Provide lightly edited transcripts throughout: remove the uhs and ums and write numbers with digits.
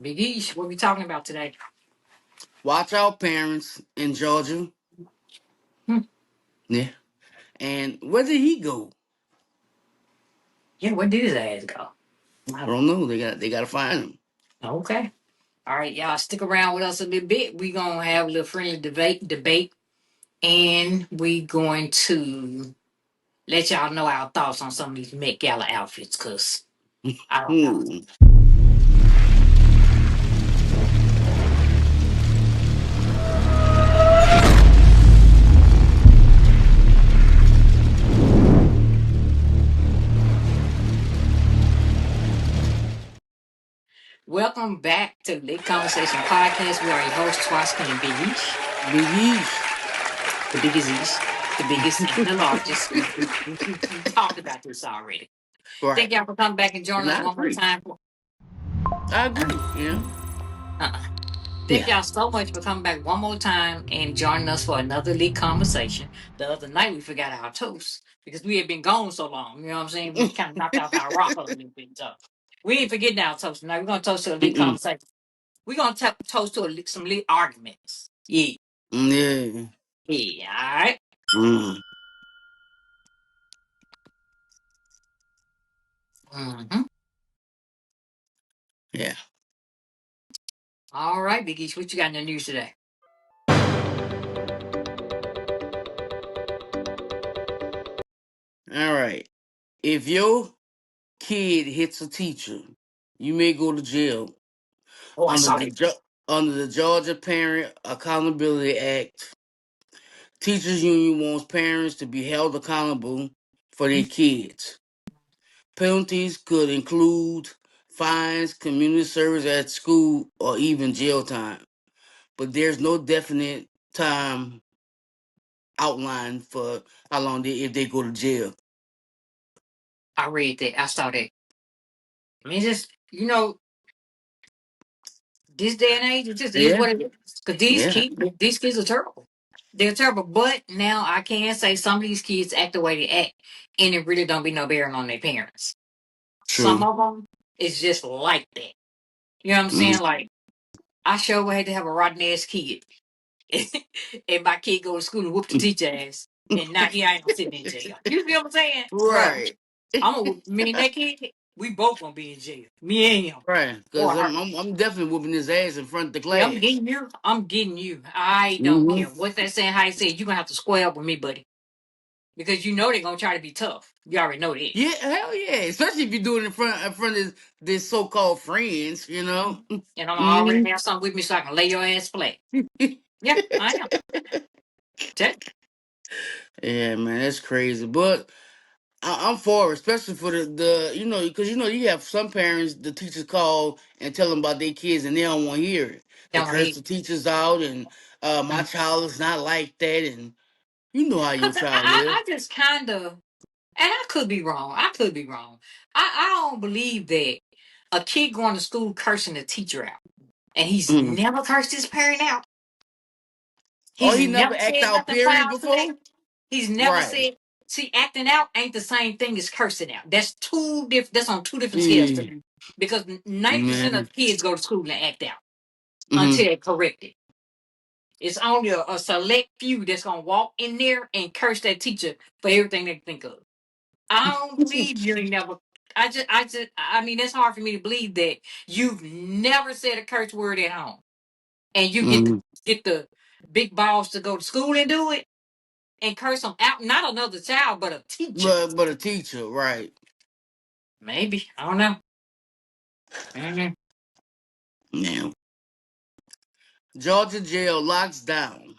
Big East, what we talking about today? Watch out, parents in Georgia. Hmm. Yeah. And where did he go? Yeah, where did his ass go? I don't know. They got to find him. Okay. All right, y'all stick around with us a little bit. We gonna have a little friendly debate, and we going to let y'all know our thoughts on some of these Met Gala outfits, cause I don't know. Hmm. Welcome back to the Lit Conversation Podcast. We are your hosts, Twaski and Big East. Big East. The biggest East, the biggest and the largest. We talked about this already. Right. Thank y'all for coming back and joining And us I one more agree. time. I agree. Uh-uh. Thank Yeah. y'all so much for coming back one more time and joining us for another lit conversation. The other night we forgot our toast because we had been gone so long. You know what I'm saying? We kind of knocked off our rock a little bit. So we ain't forgetting our toast tonight. We're gonna toast to a lit Mm-mm. conversation. We're gonna toast to some lit arguments. Yeah. Yeah. Yeah. All right. Mm. Mm-hmm. Yeah. All right, Big East, what you got in the news today? All right. If your kid hits a teacher, you may go to jail Oh, I under saw the that. Ge- under the Georgia Parent Accountability Act. Teachers union wants parents to be held accountable for their kids. Penalties could include fines, community service at school, or even jail time. But there's no definite time outline for how long if they go to jail. I read that. I saw that. I mean, just this day and age, it just is Yeah, what it is. Because yeah, these kids are terrible. They're terrible. But now I can say some of these kids act the way they act, and it really don't be no bearing on their parents. Some true. of them is just like that. You know what I'm saying? Mm. Like I sure had to have a rotten ass kid, and my kid go to school and whoop the teacher ass, and now here I am sitting in jail. You feel what I'm saying, bro? Right, I'm gonna whoop me and that kid. We both gonna be in jail. Me and him, right. Because or her. I'm definitely whooping his ass in front of the Yeah, I'm class. getting you. I'm getting you. I don't Hmm. care what they saying. How you say you're gonna have to square up with me, buddy, because you know they're gonna try to be tough. You already know that. Yeah, hell yeah. Especially if you do it in front of this so-called friends, you know. Mhm. And I'm always Hmm. have something with me so I can lay your ass flat. Yeah, I am. Tell- Yeah, man, that's crazy. But I'm for it, especially for the because you have some parents the teachers call and tell them about their kids and they don't want to hear it. They Don't curse hate. the teachers out and my child is not like that, and you know how your Cause child is. I just kind of, and I could be wrong. I could be wrong. I don't believe that a kid going to school cursing the teacher out, and he's Mm. never cursed his parent out. Or He's he never never act said out nothing period foul to that. before. He's never Right. said. See, acting out ain't the same thing as cursing out. That's two different. That's on two different scales to Yeah, me. Because 90% man. of kids go to school and act out Hmm. until they're corrected. It's only a select few that's gonna walk in there and curse that teacher for everything they think of. I don't believe you ain't never. I mean, it's hard for me to believe that you've never said a curse word at home, and you Hmm. get the big balls to go to school and do it and curse them out. Not another child, but a teacher. But a teacher, right? Maybe I don't know. Mhm. Now, Georgia jail locks down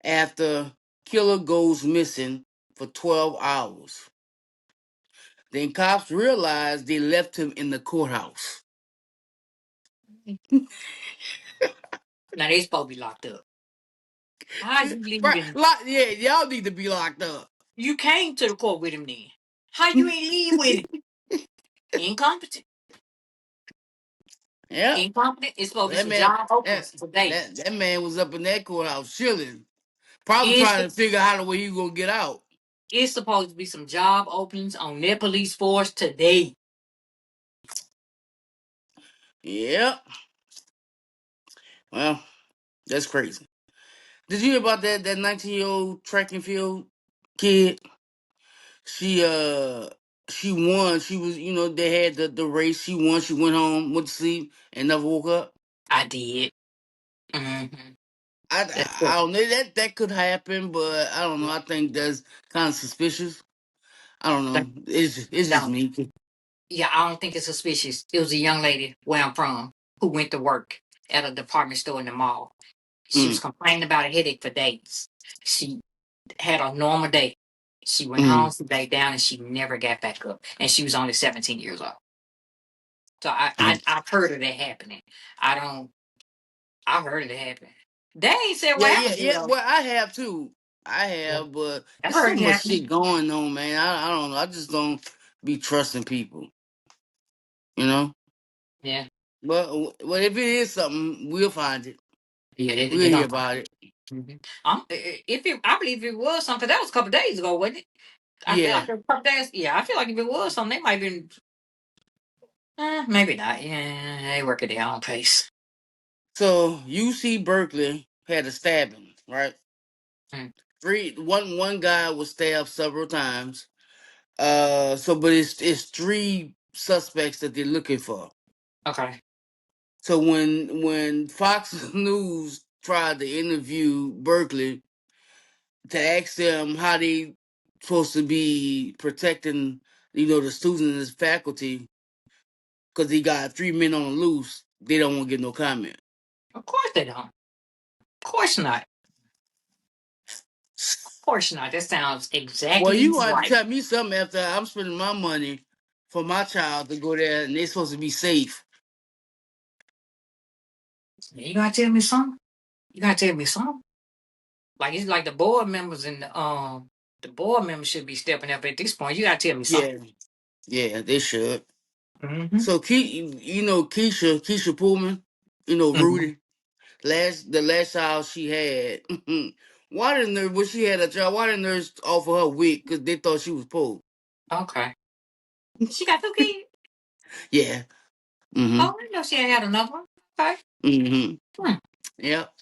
after killer goes missing for 12 hours. Then cops realized they left him in the courthouse. Now they supposed to be locked up. How you Right? leaving? Yeah, y'all need to be locked up. You came to the court with him then. How you ain't leave with him? Incompetent. Yep. Incompetent. It's supposed to be That some man, job that, opens today. that man was up in that courthouse chilling, probably It's trying to figure out a way he gonna get out. it's supposed to be some job openings on their police force today. Yep. Well, that's crazy. Did you hear about that 19-year-old track and field kid? She she won. She was, they had the race. She won. She went home, went to sleep, and never woke up. I did. Hmm. I That's I good. don't know, that could happen, but I don't know. I think that's kind of suspicious. I don't know. It's just No, me. yeah, I don't think it's suspicious. It was a young lady where I'm from who went to work at a department store in the mall. She was Mm, complaining about a headache for days. She had a normal day. She went home, mm, she laid down, and she never got back up. And she was only 17 years old. So mm. I've heard of that happening. I don't. I've heard of it happening. They ain't said Yeah, what yeah, happened to yeah. her. Well, I have too. I Yeah, have, but I've it's so heard it much happening. shit going on, man. I don't know. I just don't be trusting people, you know. Yeah, But if it is something, we'll find it. yeah, We'll they hear gonna find about it. it. If it, I believe it was something that was a couple days ago, wasn't it? I feel Yeah. like it was a couple days. Yeah, I feel like if it was something, they might have been. Maybe not. Yeah, they work at their own pace. So UC Berkeley had a stabbing, right? Mm, One guy was stabbed several times. But it's three suspects that they're looking for. okay. So when Fox News tried to interview Berkeley to ask them how they supposed to be protecting, the students and his faculty, because he got three men on the loose, they don't want to get no comment. Of course they don't. Of course not. Of course not. That sounds Well, exactly you want to right. tell me something after I'm spending my money for my child to go there and they're supposed to be safe. You gotta tell me something. You gotta tell me something. Like it's like the board members and the board members should be stepping up at this point. You gotta tell me something. Yeah, yeah, they should. Mm-hmm. So, Keisha Pullman, Mm-hmm. Rudy, the last child she had. Why didn't they, when she had a child? Why didn't they offer her wig? Because they thought she was poor. Okay. She got 2 kids. Yeah. Mm-hmm. Oh, I didn't know she had another one. Okay. Mm-hmm. Hmm. Yep.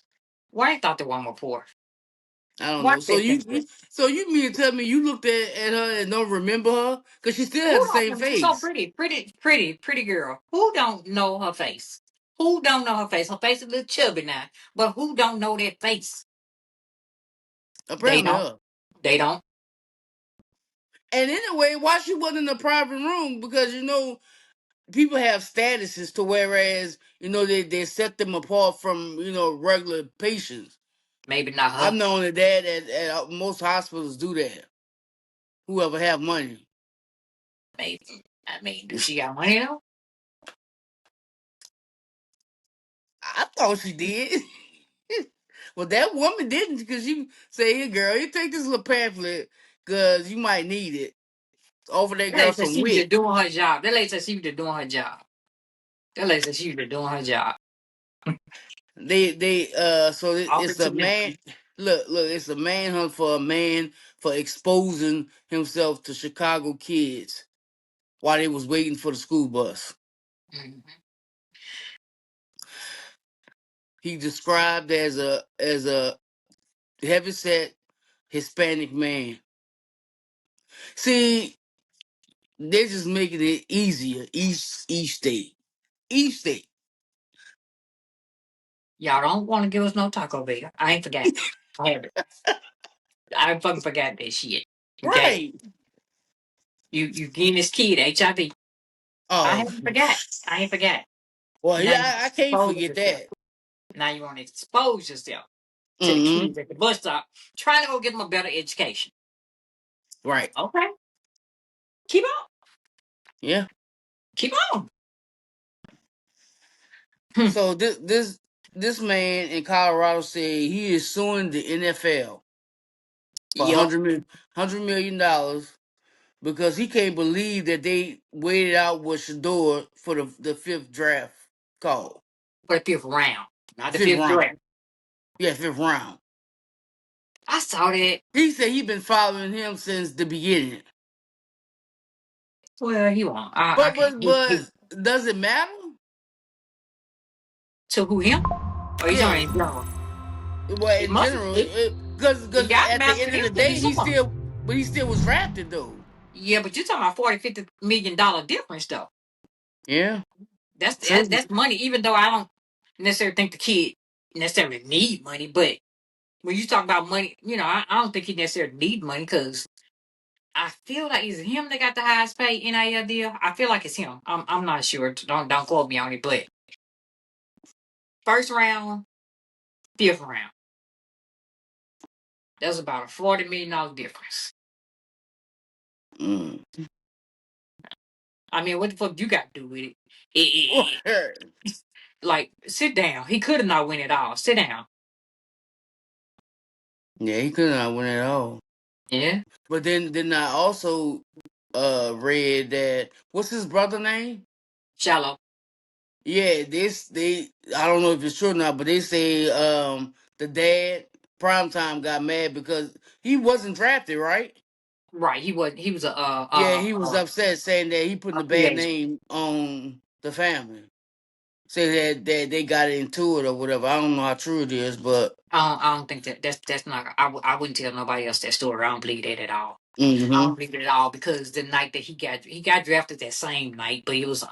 Why I thought the one was poor? I don't Why know. So they you, think that? you so you mean to tell me you looked at her and don't remember her? Because she still has Who the don't same know? She's so face. pretty, pretty girl. Who don't know her face? Who don't know her face? Her face is a little chubby now, but who don't know that face? They Apparently don't. her. They don't. And anyway, why she wasn't in a private room? Because people have statuses to whereas they set them apart from regular patients. Maybe not I've her. known that at most hospitals do that. Whoever have money, Maybe. I mean, do she got money though? I thought she did. Well, that woman didn't because you say, "Here, girl, you take this little pamphlet because you might need it." Offer that That girl lady said some she was wit. just doing her job. That lady said she was just doing her job. That lady said she was just doing her job. So Offer it's it to a them. man. Look, it's a manhunt for a man for exposing himself to Chicago kids while they was waiting for the school bus. Mhm. He described as a heavyset Hispanic man. See, they're just making it easier each state. Each state. Y'all don't want to give us no Taco Bell. I ain't forgot. I have it. I fucking forgot that shit. Okay? Right. You getting this kid HIV. I Oh, haven't forgot. I ain't forgot. well, Now you yeah, I can't expose forget yourself. that. Now you want to expose yourself to the Mm-hmm. kids at the bus stop, trying to go get them a better education. Right. Okay? Keep on. Yeah. Keep on. Hmm. So this man in Colorado said he is suing the NFL for Yep. $100 million because he can't believe that they waited out with Shador for the fifth draft call. For the fifth round. Not the Fifth fifth round. draft. Yeah, fifth round. I saw that. He said he been following him since the beginning. Well, he won't. I But can't. but but does it matter? To who, him? Or you Yeah, talking in general? well, It in must general, it, it because got at the mapped to end of him the to be day, something. but he still was drafted though. Yeah, but you're talking about 40, $50 million difference though. Yeah, true. That's money, even though I don't necessarily think the kid necessarily need money, but when you talk about money, I don't think he necessarily need money because I feel like it's him that got the highest pay NIL deal. I feel like it's him. I'm not sure. Don't quote me on it, but first round, fifth round. That's about a $40 million difference. Mm. I mean, what the fuck you got to do with it? Right. Like, sit down. He could have not win it all. Sit down. Yeah, he could not win at all. Yeah. But then I also read that what's his brother name? Shallow. Yeah, they I don't know if it's true or not, but they say the dad Primetime got mad because he wasn't drafted, right? Right. He was a Yeah, he was upset saying that he putting a free bad agent. name on the family. Say that they got into it or whatever. I don't know how true it is, but I don't think that's not. I wouldn't tell nobody else that story. I don't believe that at all. I mm-hmm, don't believe it at all because the night that he got drafted that same night, but he was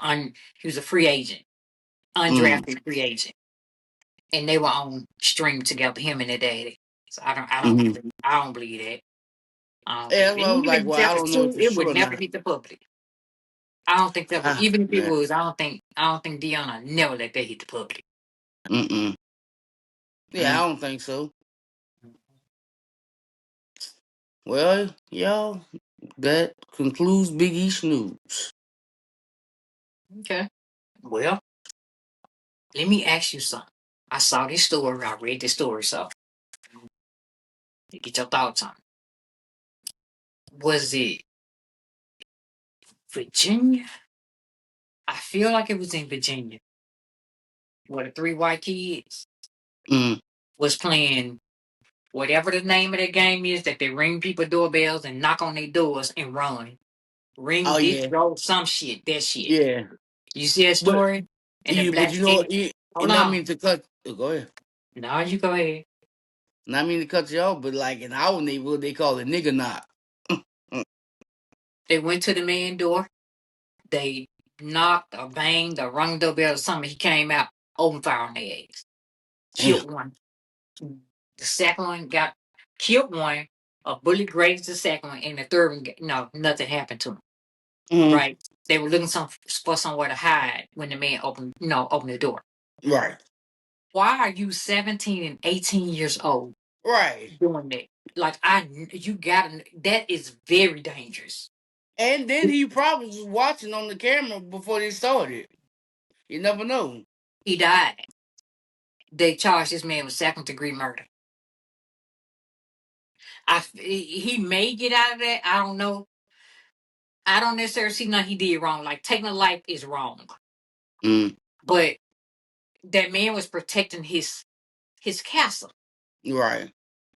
a free agent, mm, undrafted free agent, and they were on stream together, him and their daddy. So mm-hmm. I don't believe that. I don't Yeah, believe that's it. why I And was even like, if well, that I was don't know true, if it's it true would or never not. hit the public. I don't think that would, Ah, even if it man. was, I don't think Deanna never let that hit the public. Mm-mm. Yeah, Mm. I don't think so. Well, y'all, that concludes Big East news. Okay. Well, let me ask you something. I saw this story. I read this story, so get your thoughts on it. Was it Virginia? I feel like it was in Virginia, where the three white kids Mm. was playing whatever the name of that game is that they ring people doorbells and knock on their doors and run. Oh Ring, ditch, yeah, roll, some shit. That shit. yeah. You see that But story? And the but black you know, kid. Hold and I on. mean to cut. Go ahead. No, you go ahead. Not mean to cut you off, but like in our neighborhood, they call it nigga knock. Mm, They went to the man door. They knocked or banged or rung the doorbell or something. He came out, open fire on their ass. damn. Killed one. The second one got killed one. A bullet grazed the second one, and the third one, no, nothing happened to him. Mm, Right? They were looking for somewhere to hide when the man opened the door. right, Why are you 17 and 18 years old right. doing that? Like you gotta. That is very dangerous. And then he probably was watching on the camera before they started. You never know. He died. They charged this man with second-degree murder. He may get out of that. I don't know. I don't necessarily see nothing he did wrong. Like taking a life is wrong, Mm, but that man was protecting his castle. right,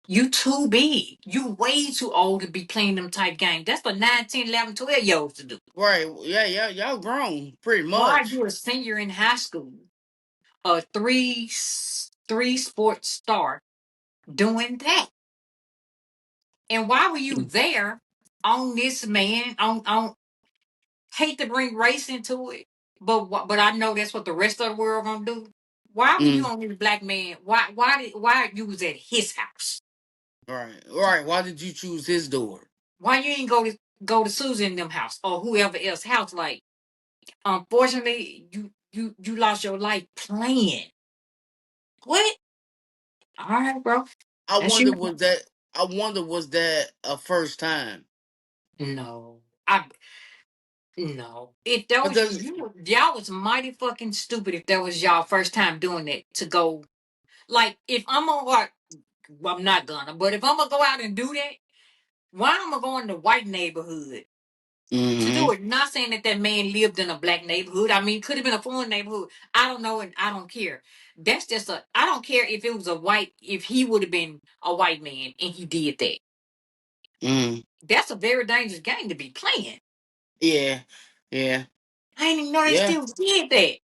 You too big. You way too old to be playing them type games. That's for 9, 10, 11, 12 year olds to do. right. Yeah, yeah. Y'all grown pretty Why are much. you a senior in high school, a three sports star doing that? And why were you there on this man on hate to bring race into it, but I know that's what the rest of the world gonna do. Why were you Mm, on this black man? Why you was at his house? right, right. Why did you choose his door? Why you ain't go to Susan and them house or whoever else house? Like, unfortunately, you lost your life playing. What? All right, bro. I That's wonder you. was that. I wonder was that a first time? No, I no. If that was Because y'all was mighty fucking stupid. If that was y'all first time doing that to go, like, if I'm on what, well, I'm not gonna, but if I'm gonna go out and do that, why am I going to white neighborhood to do mm-hmm, it? Not saying that that man lived in a black neighborhood. I mean, could have been a foreign neighborhood. I don't know, and I don't care. That's just a. I don't care if it was a white. If he would have been a white man and he did that, mm, that's a very dangerous game to be playing. yeah, yeah, I didn't even know they yeah. still did that.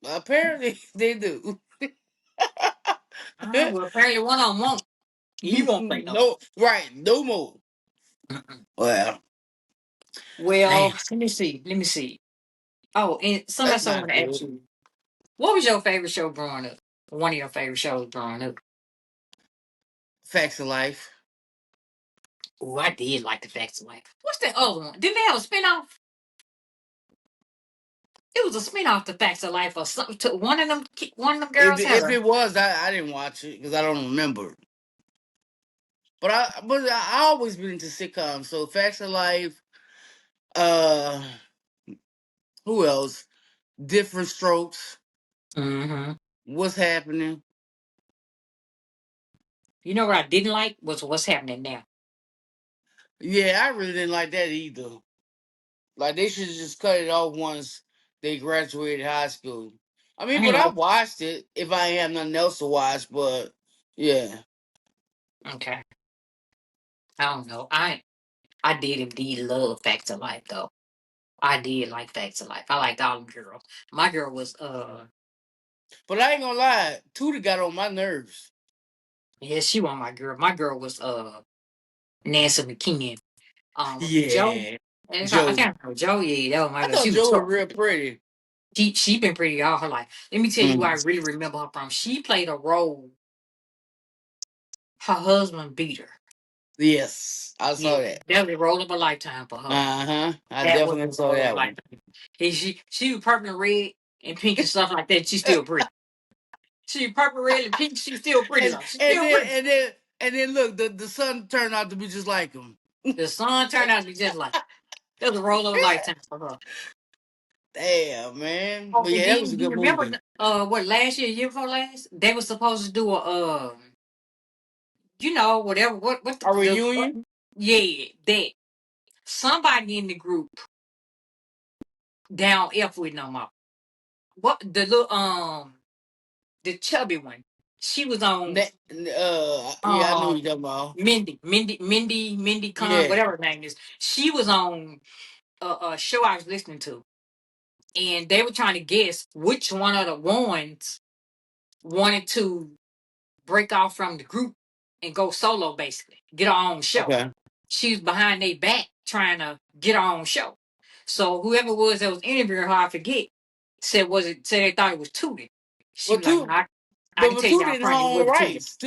Apparently they do. Oh, well, apparently one of them won't. He won't say no. No, right, no more. Mm-mm. Well, Well, damn, let me see. Let me see. Oh, and something that's else I not want to ask good. you. What was your favorite show growing up? One of your favorite shows growing up? Facts of life. Oh, I did like the Facts of Life. What's that other one? Didn't they have a spinoff? It was a spinoff to Facts of Life or something. To one of them If girls had if a. it was, I didn't watch it because I don't remember. But I always been into sitcoms. So Facts of Life. Uh, who else? Different Strokes. Mm-hmm. What's happening? You know what I didn't like was what's happening now. Yeah, I really didn't like that either. Like they should just cut it off once they graduated high school. I mean, I but ain't I like. watched it if I ain't have nothing else to watch. But yeah, Okay, I don't know. I did indeed love Facts of Life though. I did like Facts of Life. I liked all them girls. My girl was but I ain't gonna lie, Tootie got on my nerves. yeah, she was my girl. My girl was Nancy McKeon. Joe. Yeah, I Joe. can't remember Joe. Yeah, that was my I girl. She thought was Joe was tough. real pretty. She been pretty all her life. Let me tell you where I Mm. really remember her from. She played a role. Her husband beat her. Yes, I saw Yeah, that. that was the role of a lifetime for her. Uh-huh. I That was the definitely saw role of a that one. lifetime. And she was purple and red and pink and stuff like that. She's still pretty. She purple, red, and pink. She's still pretty and though. She's and still then pretty. and then and then look, the son turned out to be just like him. The son turned out to be just like that was the role of a lifetime for her. Damn, man. Oh, But and yeah, that was then a you good remember movie. what last year before last, they were supposed to do a whatever what A what, reunion? yeah, that somebody in the group down F with no more. What the little the chubby one. She was on Yeah, I know who you um talking about. Mindy Khan, Yeah. whatever her name is. She was on a show I was listening to, and they were trying to guess which one of the ones wanted to break off from the group and go solo, basically get her own show. Okay. She was behind their back trying to get her own show. So whoever it was that was interviewing her, I forget, said they thought it was Tootie. She But was like, no, two I can but tell Tootie y'all in her front, it own wasn't Tootie. rights.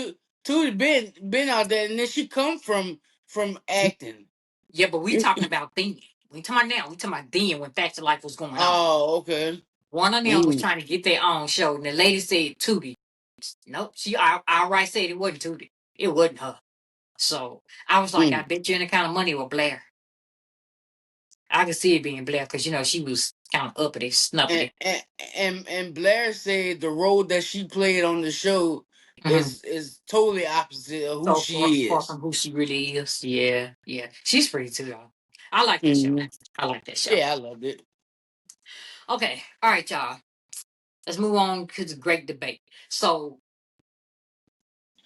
Tootie been out there and then she come from acting. Yeah, but we talking about then. We talking about now. We talking about then when Facts of Life was going on. Oh, okay. One of them was Mm, trying to get their own show, and the lady said Tootie. Nope, she outright said it wasn't Tootie. It wasn't her. So I was like, I mm. bet you any kind of money with Blair. I could see it being Blair because she was kind of uppity, And, snuppity. and and Blair said the role that she played on the show Mm-hmm. is totally opposite of who So she far is. from who she really is. Yeah, yeah. She's pretty too, though. I like that show. Hmm. I like that show. Yeah, I loved it. Okay, all right, y'all. Let's move on to the great debate. So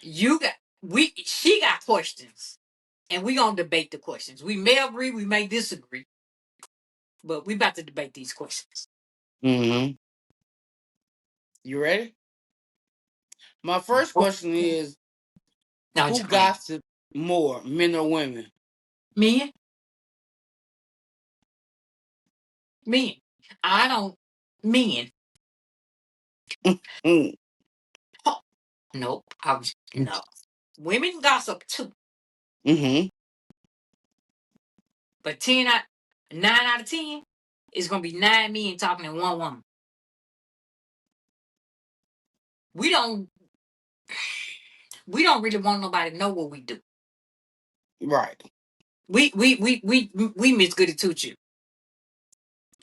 you got she got questions, and we gonna debate the questions. We may agree, we may disagree, but we about to debate these questions. Hmm. You ready? My first question is No, I'm who just playing. gossip more, men or women? Men, men. I don't men. Mm. Oh, nope. No. Women gossip too, Hmm. but 9 out of 10 is gonna be 9 men talking to one woman. We don't we don't really want nobody to know what we do. Right. We Miss Goody Two Shoes.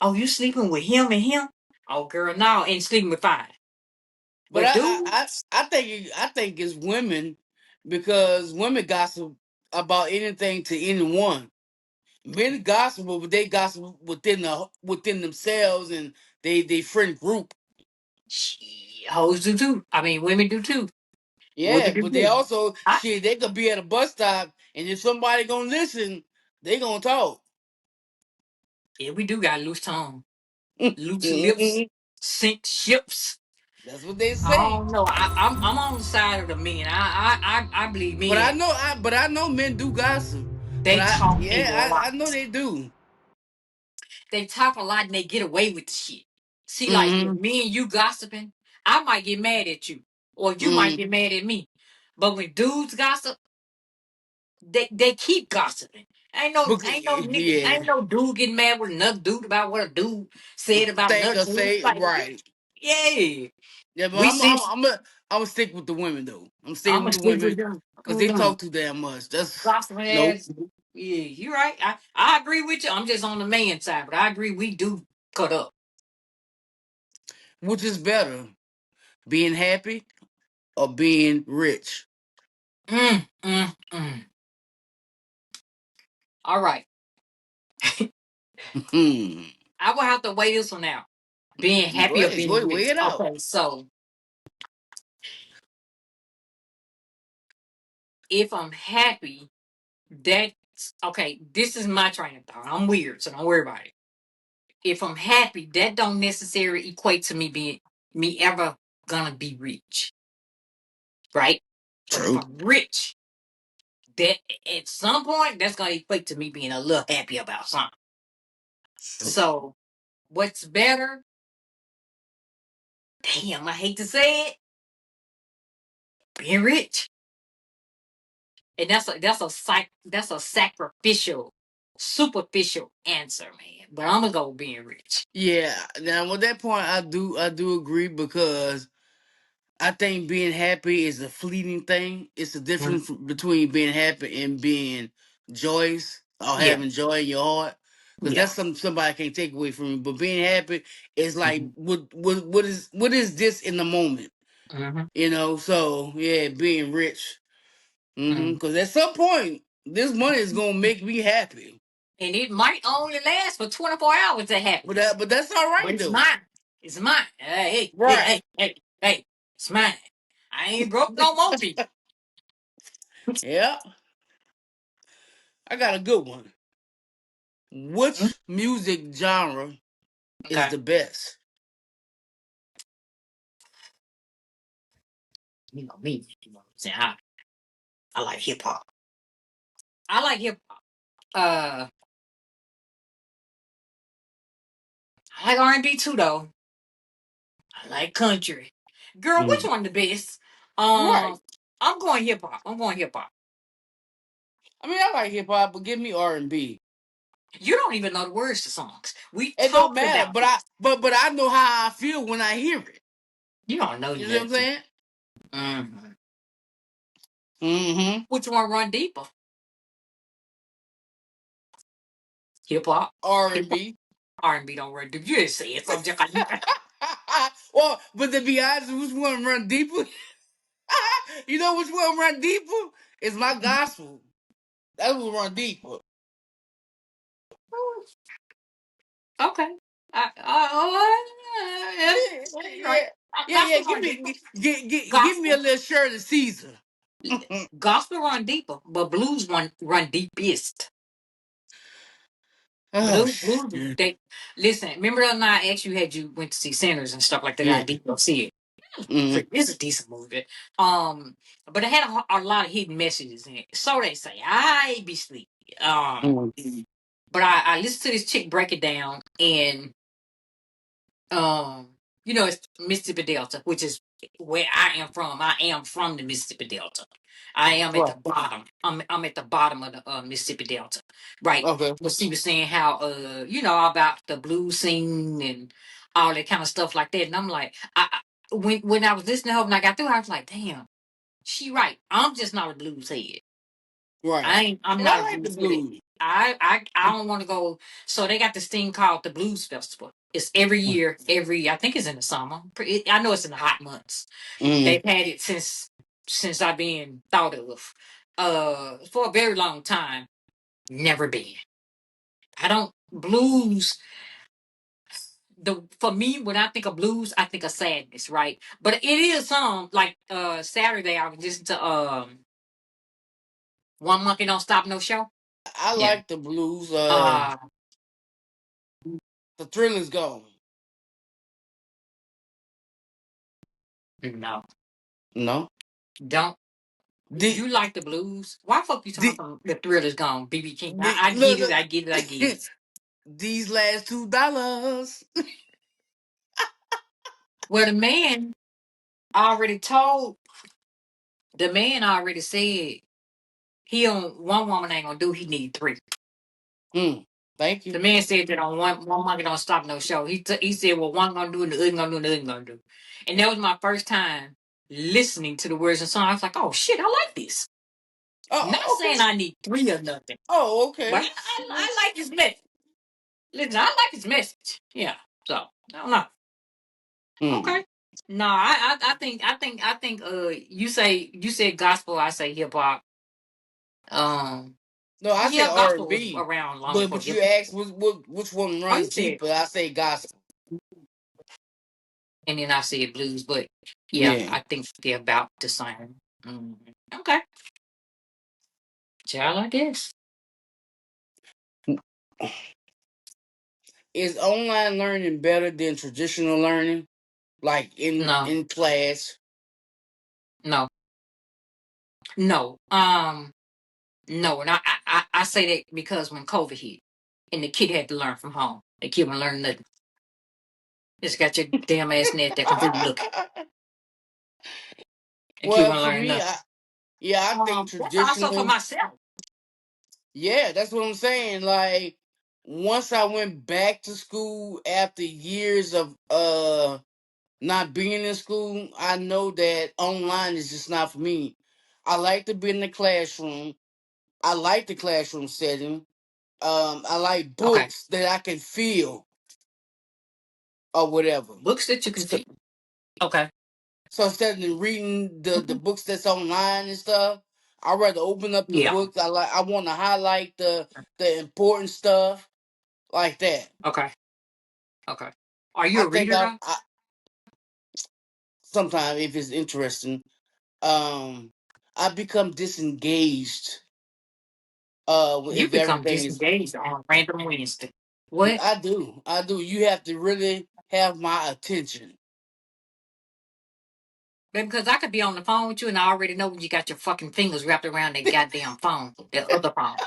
Oh, you sleeping with him and him? Oh, girl, no, ain't sleeping with five. But But dude, I think it's women because women gossip about anything to anyone. Men gossip, but they gossip within themselves and they friend group. hoes do too. I mean, women do too. Yeah, Women do but they too. also I, shit. They could be at a bus stop, and if somebody gonna listen, they gonna talk. yeah, we do got loose tongue, loose lips. sink ships. That's what they I say. don't know. I'm on the side of the men. I believe But men. I know men do gossip. But They talk a I lot. know they do. They talk a lot and they get away with the shit. See, like if Mm-hmm. me and you gossiping, I might get mad at you, or you might Mm-hmm. get mad at me. But when dudes gossip, they keep gossiping. Yeah. Ain't no dude getting mad with another dude about what a dude said about Think another or dude. It's say like, right. yeah, Yeah, but we see. I'm gonna stick with the women though. I'm I'm sticking gonna with the stick with women them. because they talk too damn much. That's Gossiping nope. ass. Yeah, you're right. I agree with you. I'm just on the man side, but I agree we do cut up. Which is better, being happy or being rich? Mm, mm, mm. All right. Hmm. I will have to weigh this one out. Being happy or Go being ahead, weigh rich. it out. Okay, so if I'm happy, that's okay. This is my train of thought. I'm weird, so don't worry about it. If I'm happy, that don't necessarily equate to me ever gonna be rich, right? But if True. I'm rich, that at some point that's gonna equate to me being a little happy about something. True. So what's better? Damn, I hate to say it, being rich. And that's a sacrificial, superficial answer, man. But I'm gonna go with being rich. Yeah. Now with that point, I do agree because I think being happy is a fleeting thing. It's the Mhm. difference between being happy and being joyous or Yeah, having joy in your heart. Because yeah. that's something somebody can't take away from you. But being happy is like Hmm. what is this in the moment? Hmm. You know. So yeah, being rich. Hmm. Because at some point, this money is gonna make me happy. And it might only last for 24 hours of happiness. But that's all But right it's though. mine. It's mine. Right. Hey. It's mine. I ain't broke no more people. Yeah. I got a good one. Mm. Which music genre is Okay. the best? You know me. You know what I'm saying? I like hip hop. I like hip hop. I like R&B too though. I like country. Girl, which Mm. one the best? Right. Um, I'm going hip hop. I'm going hip hop. I mean, I like hip hop, but give me R&B. You don't even know the words to songs. We It don't talked matter, about but this. I know how I feel when I hear it. You don't know You see what I'm nothing. saying? Mhm. Mm-hmm. Which one run deeper? Hip hop. Hip hop. R&B. R&B don't run deeper. You didn't say it. So I'm just like, Well, but to be honest, which one run deeper? You know which one run deeper? It's my gospel. That will run deeper. okay. Yeah, Yeah, yeah, you're right. yeah, yeah. Gospel run deeper. Give me a Gospel. little shirt of Caesar. Gospel run deeper, but blues run deepest. Oh Blues, shit. they listen. Remember the other night I asked you had you went to see Sinners and stuff like that. I Yeah. did go see it. Mm-hmm. It's a decent movie. But it had a lot of hidden messages in it. So they say I be sleep. But I listened to this chick break it down, and um, it's Mississippi Delta, which is where I am from. I am from the Mississippi Delta. I am at Right. the bottom. I'm at the bottom of the Mississippi Delta, right? Okay. But she was saying how about the blues scene and all that kind of stuff like that, and I'm like, when I was listening to her and I got through, I was like, damn, she right. I'm just not a blues head. Right. I'm And not I a like the blues head. blues. I don't want to go. So they got this thing called the Blues Festival. It's every year. I think it's in the summer. I know it's in the hot months. Mm. They've had it since I've been thought of. For a very long time. Never been. I don't blues. For me, when I think of blues, I think of sadness, right? But it is like Saturday. I was listening to One Monkey Don't Stop No Show. I Yeah. like the blues. Uh, The thrill is gone. No, No. don't. The You like the blues? Why fuck you talking the about the thrill is gone? BB King. the I get look it. look I get it. I get it. these last $2. Well, already the man already said he on one woman ain't gonna do. He need three. Mm, thank The you. man said that on one monkey don't stop no show. He said, well, one gonna do and the other gonna do and the other gonna do. And that was my first time listening to the words of the song. I was like, oh shit, I like this. Not Oh, saying okay. I need three or nothing, Oh, but okay. I like his message. Listen, I like his message. Yeah. So I don't know. Mm. Okay. No, I think you said gospel, I say hip hop. Um No, I say yeah, R and gospel was B, around long but before you hip hop. ask which one Oh, you runs said, deeper? I say gospel. and then I said blues, but yeah, Yeah. I think they're about the same. Okay. Child, I guess. Is online learning better than traditional learning, like No, in class? no, no. No, and I say that because when COVID hit and the kid had to learn from home, the kid wouldn't learn nothing. Just got your damn ass net that computer looking. The kid Well, wouldn't for learn me, nothing. yeah, I think That's also for traditional. myself. Yeah, that's what I'm saying. Like once I went back to school after years of not being in school, I know that online is just not for me. I like to be in the classroom. I like the classroom setting. I like Okay. books that I can feel or whatever. Books that you can So, feel. Okay. so instead of reading the Mhm. books that's online and stuff, I'd rather open up the Yeah. book. I want to highlight the important stuff like that. Okay. Okay. Are you I a think reader though? I sometimes if it's interesting, um, I become disengaged. You If become everything is, disengaged on random Wednesday. What? I do. You have to really have my attention. Because I could be on the phone with you and I already know when you got your fucking fingers wrapped around that goddamn phone, the other phone.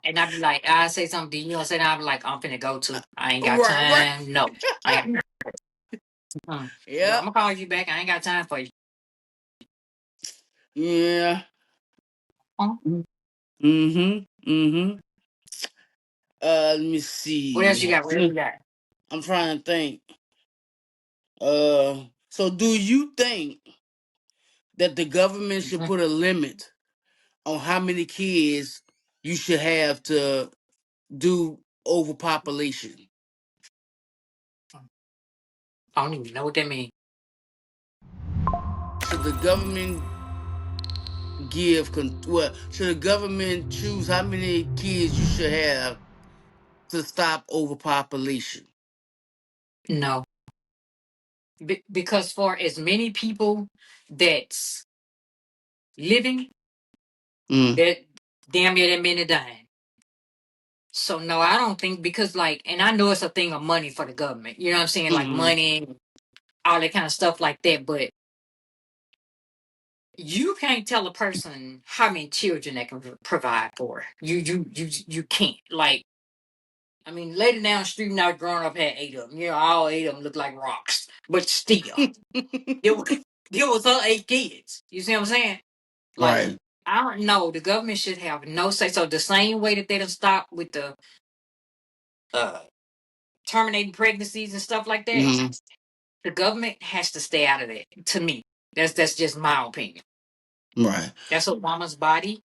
And I'd be like, I say something, you know, say that I'm like, I'm finna go to. I ain't got Right, right. time. No. I ain't got Yeah, I'm Yeah, gonna call you back. I ain't got time for you. yeah. Mhm. Mm-hmm. Mm-hmm. Let me What else you see. got? What else you got? I'm trying to think. So do you think that the government should Mhm. put a limit on how many kids you should have to do overpopulation? I don't even know what that means. Should the government well, should the government choose how many kids you should have to stop overpopulation? No. Because for as many people that's living, Mm, that damn near that many dying. So no, I don't think because like, and I know it's a thing of money for the government. You know what I'm saying? Like mm-hmm, money, all that kind of stuff like that. But you can't tell a person how many children they can provide for. You can't. Like, I mean, lady down the street now growing up had eight of them. You know, all eight of them look like rocks. But still, it was, it was her eight kids. You see what I'm saying? Like, right. I don't know. The government should have no say. So the same way that they don't stop with the uh, terminating pregnancies and stuff like that, Mm-hmm, the government has to stay out of that. To me, that's just my opinion. right. That's a woman's body,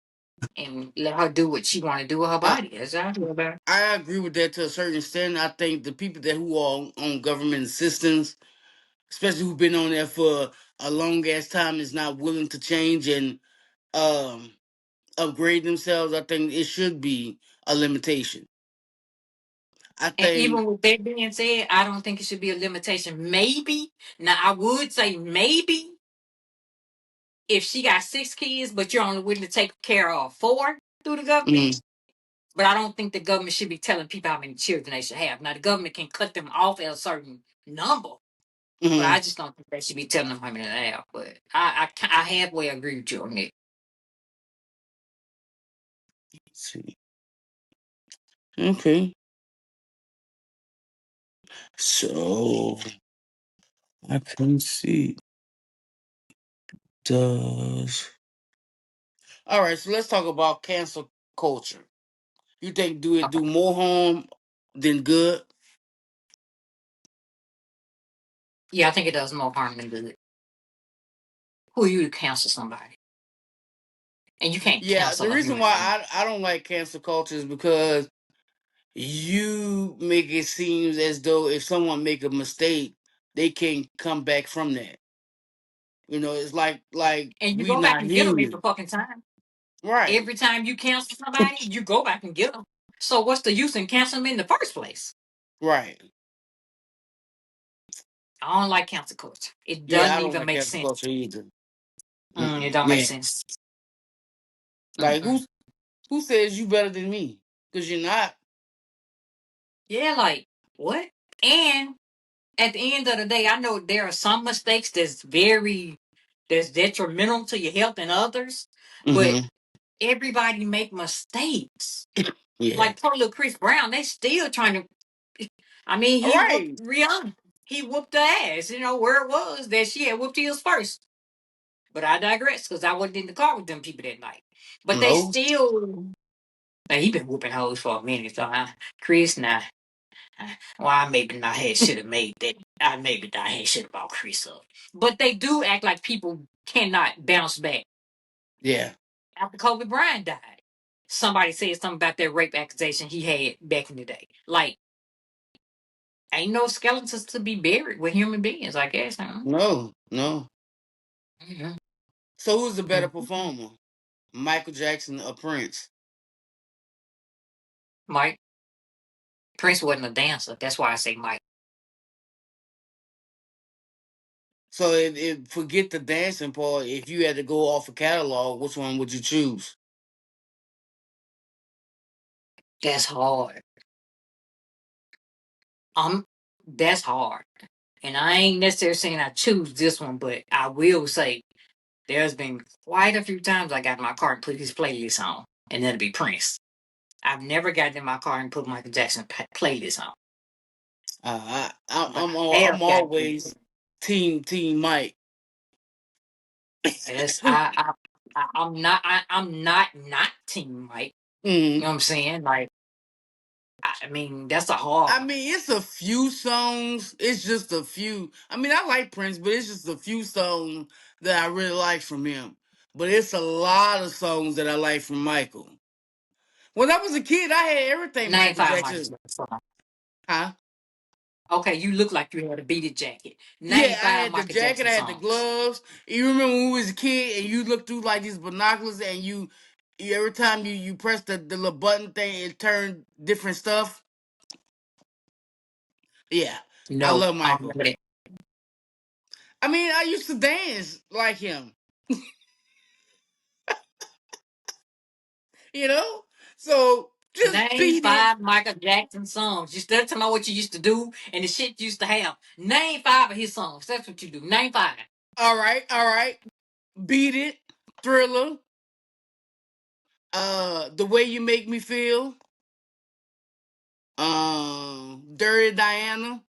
and let her do what she want to do with her I body. That's how I feel about it. I agree with that to a certain extent. I think the people that who are on government assistance, especially who've been on there for a long ass time, is not willing to change and um upgrade themselves. I think it should be a limitation. I And think. even with that being said, I don't think it should be a limitation. Maybe now I would say maybe if she got six kids, but you're only willing to take care of four through the government. Mm, But I don't think the government should be telling people how many children they should have. Now the government can cut them off at a certain number, But Hmm. I just don't think they should be telling them how many they have. But I halfway agree with you on that. See. Okay. So I can see does. All right, so let's talk about cancel culture. You think do it Okay. do more harm than good? Yeah, I think it does more harm than good. Who are you to cancel somebody? And you can't Yeah, the cancel a reason human why being. I don't like cancel culture is because you make it seem as though if someone make a mistake, they can come back from that. You know, it's like And you we go back not and get them every human, fucking time. right? Every time you cancel somebody, you go back and get them. So what's the use in canceling them in the first place? Right. I don't like cancel culture. It Yeah, doesn't I don't even like make cancel sense. culture either. It Mm-mm. don't make Yeah, sense. like Mm-mm. who says you better than me? Because you're not. Yeah, like what? And at the end of the day, I know there are some mistakes that's detrimental to your health and others, but Hmm. everybody make mistakes. Yeah. Like poor little Chris Brown, they still trying to. I mean, All he whooped right. Rihanna. He whooped her ass. You know where it was that she had whooped his first. But I digress because I wasn't in the car with them people that night. But they No. still. Now he been whooping hoes for a minute, so Chris now. Well, I maybe not had should have made that. I maybe not had should have brought Chris up. But they do act like people cannot bounce back Yeah. after Kobe Bryant died. Somebody said something about that rape accusation he had back in the day. Like, ain't no skeletons to be buried with human beings, I guess. Huh? No. No. Mhm. So who's the better Mhm. performer, Michael Jackson or Prince? Mike Prince wasn't a dancer. That's why I say Mike. So if forget the dancing part, if you had to go off a catalog, which one would you choose? That's hard. Um, that's hard. And I ain't necessarily saying I choose this one, but I will say there's been quite a few times I got in my car and put his playlist on, and that'll be Prince. I've never gotten in my car and put Michael Jackson playlist on, but I I'm have gotten. always team Mike. Yes, I'm not Team Mike. You Hmm. know what I'm saying? Like, I mean, that's a hard I one. mean, it's a few songs. It's just a few. I mean, I like Prince, but it's just a few songs that I really like from him. But it's a lot of songs that I like from Michael. When I was a kid, I had everything Name Michael five Michael Jackson. Jackson songs. Huh? Okay, you look like you had a beaded jacket. Yeah, Name I five had the Michael jacket, Jackson I had the songs. gloves. You remember when we was a kid and you look through like these binoculars and you every time you press the little button thing, it turned different stuff. Yeah, I No, love I don't Michael. remember that. I mean, I used to dance like him, you know. So just Name beat it. five Michael Jackson songs. You still to know what you used to do and the shit you used to have. Name five of his songs. That's what you do. Name five. All right. Beat it. Thriller. The way you make me feel. Dirty Diana.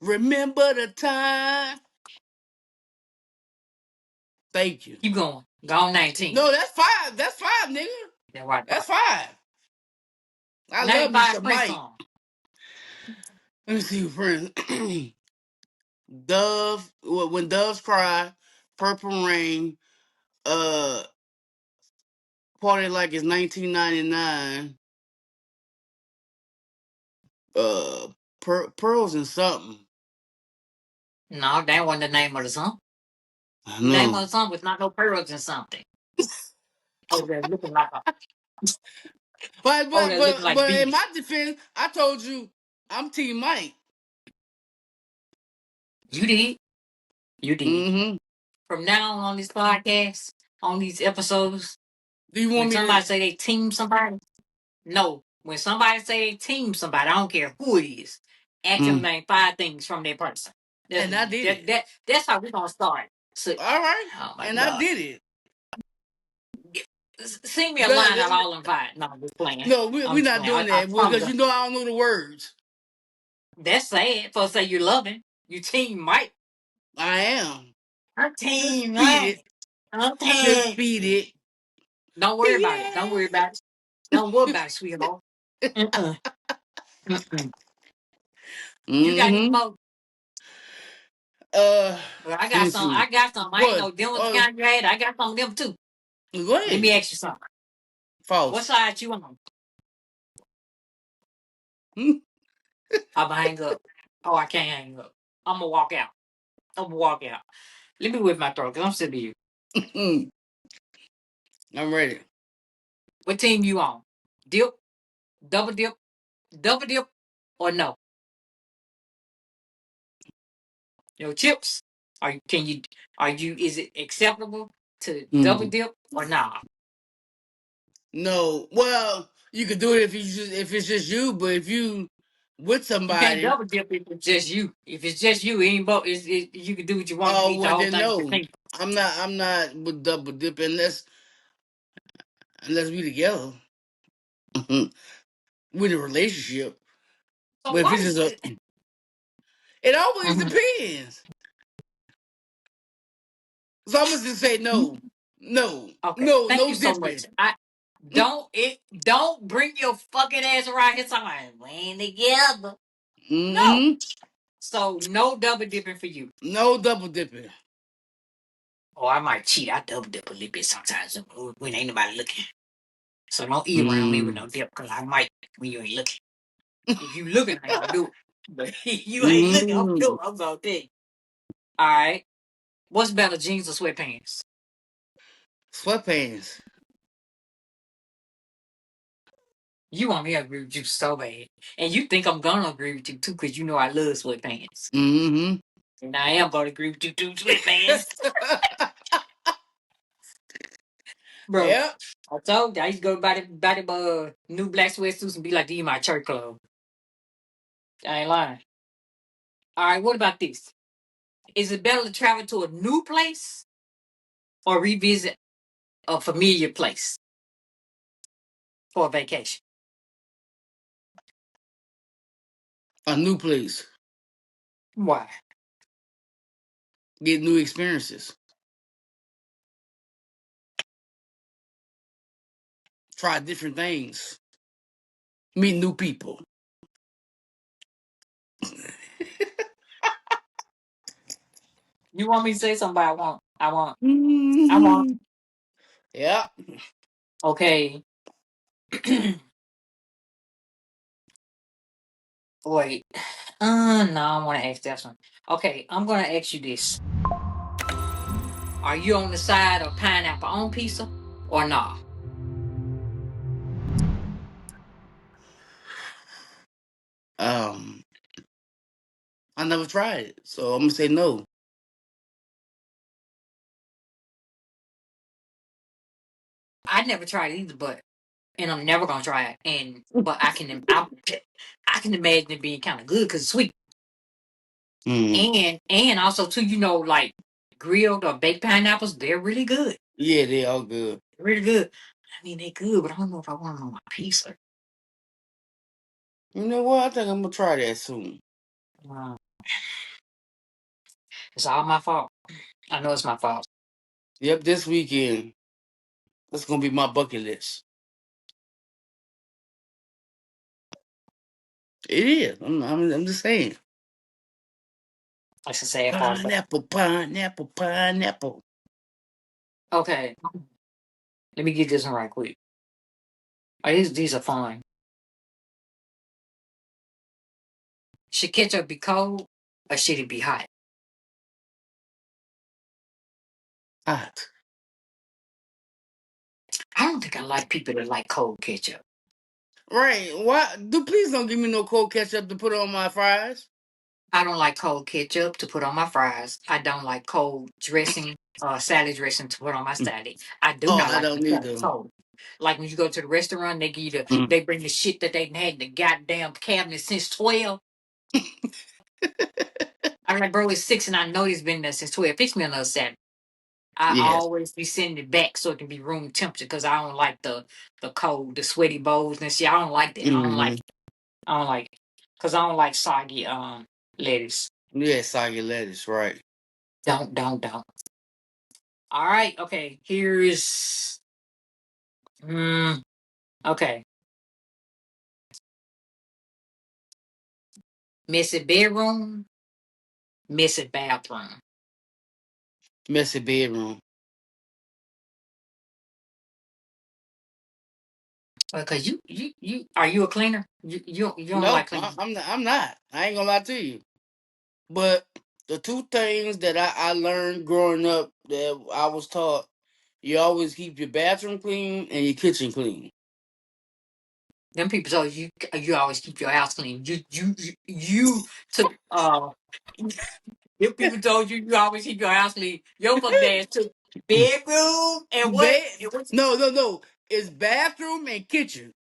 Remember the time. Thank you. Keep going. Go on 19. No, that's five. That's five, nigga. That's right. That's five. I Name love me five some Prince Mike. songs. Let me see, friends. Dove. When doves cry. Purple rain. Uh, party like it's 1999. Uh, pearls and something. No, that wasn't the name of the song. I The name know. of the song was not no pearls and something. Oh, they're looking like a they're looking like But in bees. my defense, I told you I'm Team Mike. You did. You did. Mm-hmm. From now on this podcast, on these episodes, Do you want when me somebody to? say they team somebody, no. When somebody say they team somebody, I don't care who it is. Ask them name 5 things from that person. And I did it. That's how we're gonna start. So, All right. oh my And I god. did it. Sing me a No, line out all them 5. No, I'm just playing. no, I'm we're just not playing. doing I that promise because you. you know I don't know the words. That's sad. For say you loving. You team Mike. I am I'm team Mike. defeated, I'm team. defeated. Don't worry about it. Don't Yeah. worry about it. Don't worry about it, sweetheart. Mm-mm. Mm-mm. You got any Mm-hmm. more? Uh, Well, I let got me some. see. I got some. I ain't What? know them was the kind you had. I got some of them too. Go Let ahead. me ask you something. What False. side you on? I'm gonna hang up. Oh, I can't hang up. I'm gonna walk out. I'm gonna walk out. Let me whip my throat because I'm sick of you. I'm ready. What team you on? Dip, dip, double dip, or no? No chips. Are you? Can you? Are you? Is it acceptable to double Mm. dip or nah? No. Well, you could do it if it's just you, but if you with You can't somebody, double dip if it's just you. If it's just you, it ain't both. You can do what you want. You can oh eat the well whole then thing. You no. think I'm not with double dip unless we together. With a relationship. so? But if Why it's is just a it? it always Mhm. depends. So I'm gonna just say no. No. Okay. No, Thank no you so much. dipping. I don't bring your fucking ass around here talking about we ain't together. No. Mm-hmm. So no double dipping for you. No double dipping. Oh, I might cheat. I double dip a little bit sometimes when ain't nobody looking. So don't eat around me with Mm. no dip because I might when you ain't looking. If you looking, I ain't gonna do it. But if you ain't looking, I'm gonna do Mm. it. I'm gonna tell you. All right. What's better, jeans or sweatpants? Sweatpants. You want me to agree with you so bad. And you think I'm gonna agree with you too, because you know I love sweatpants. Mm-hmm. And I am gonna agree with you too, sweatpants. Bro, Yep. I told you I used to go buy the new black sweatsuits and be like, these my church clothes. I ain't lying. All right, what about this? Is it better to travel to a new place or revisit a familiar place for a vacation? A new place. Why? Get new experiences. Try different things. Meet new people. You want me to say something? I want. Mm-hmm. Yep. Okay. Wait. No, I want to ask that one. Okay, I'm gonna ask you this. Are you on the side of pineapple on pizza or not? Um, I never tried it, so I'm gonna say no. I never tried it either, but and I'm never gonna try it. But I can imagine it being kind of good because it's sweet. Mm. And also too, like grilled or baked pineapples, they're really good. Yeah, they all good. Really good. I mean, they're good, but I don't know if I want them on my pizza. You know what? I think I'm gonna try that soon. Uh, it's all my fault. I know it's my fault. Yep, this weekend. That's gonna be my bucket list. It is. I'm just saying. That's the sad part. But Pineapple, pineapple, pineapple. okay, let me get this one right quick. Oh, these are fun. Should ketchup be cold or should it be hot? Hot. I don't think I like people that like cold ketchup. Right. Why? Please don't give me no cold ketchup to put on my fries. I don't like cold ketchup to put on my fries. I don't like cold dressing, salad dressing to put on my salad. I do Oh, not I like don't the need salad them. cold. Like when you go to the restaurant, they give you Mm. they bring the shit that they had in the goddamn cabinet since 12. I'm like, bro, it's 6 and I know it's been there since 12. Fix me another Saturday. I Yes. always be sending it back so it can be room temperature because I don't like the cold, the sweaty bowls and shit. I don't like that. I don't like Mm-hmm. it. I don't like it. Because I don't like soggy lettuce. Yeah, soggy lettuce, right. Don't. All right, okay. Here's okay. Messy bedroom, messy bathroom. Messy bedroom. Because you are you a cleaner? You don't No, like cleaning. I'm not. I'm not. I ain't gonna lie to you. But the two things that I learned growing up that I was taught, you always keep your bathroom clean and your kitchen clean. Them people told you always keep your house clean. You took if people told you always keep your house clean, your fucking ass took bedroom and what? Bed? It was No. It's bathroom and kitchen.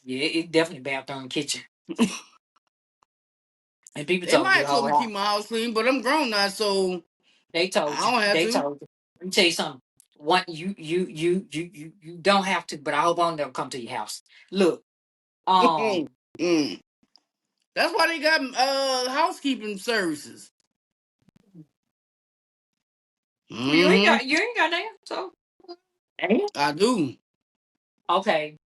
yeah, it's definitely bathroom and kitchen. And people They told might you have the told whole me to keep house. my house clean, but I'm grown now, so They told I you. don't have They to. told you. Let me tell you something. One you don't have to, but I hope I'll never come to your house. Look, um, Mm. That's why they got housekeeping services. Hmm. you ain't got that, so eh? I do. Okay.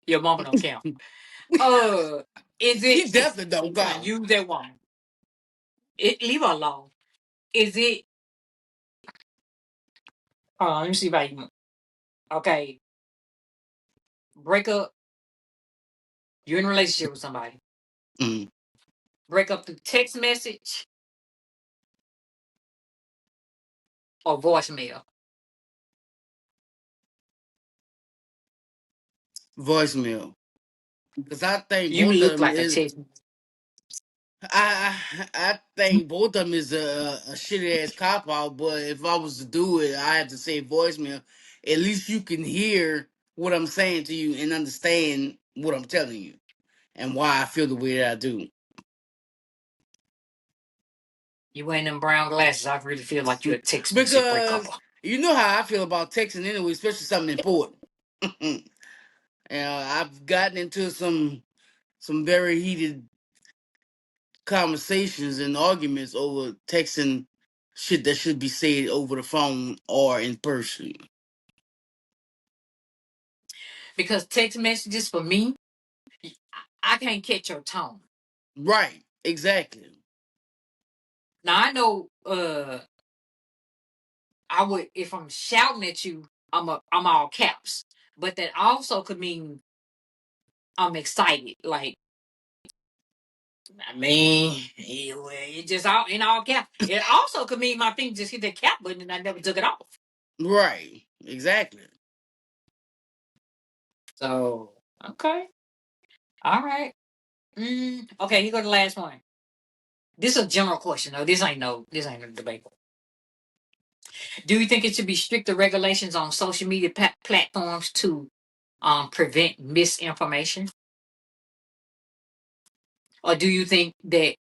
Your mama don't count. Uh, is She it? definitely don't Now count. use that woman. Leave her alone. Is it? Let me see if I can. Okay, break up. You're in a relationship with somebody. Mm. Break up through text message or voicemail. Voicemail. Because I think You both of look them like a is. text. I think both of them is a shitty ass cop out. But if I was to do it, I had to say voicemail. At least you can hear what I'm saying to you and understand what I'm telling you and why I feel the way that I do. You wearing them brown glasses. I really feel like you're a text message breakup. Because you know how I feel about texting anyway, especially something important. And I've gotten into some very heated conversations and arguments over texting shit that should be said over the phone or in person. Because text messages for me, I can't catch your tone. Right, exactly. Now I know I would if I'm shouting at you, I'm all caps. But that also could mean I'm excited. Like I mean, it just all in all caps. It also could mean my finger just hit the cap button and I never took it off. Right, exactly. So okay, all right. Okay, here go the last one. This is a general question though. This ain't a debate. Do you think it should be stricter regulations on social media platforms to prevent misinformation, or do you think that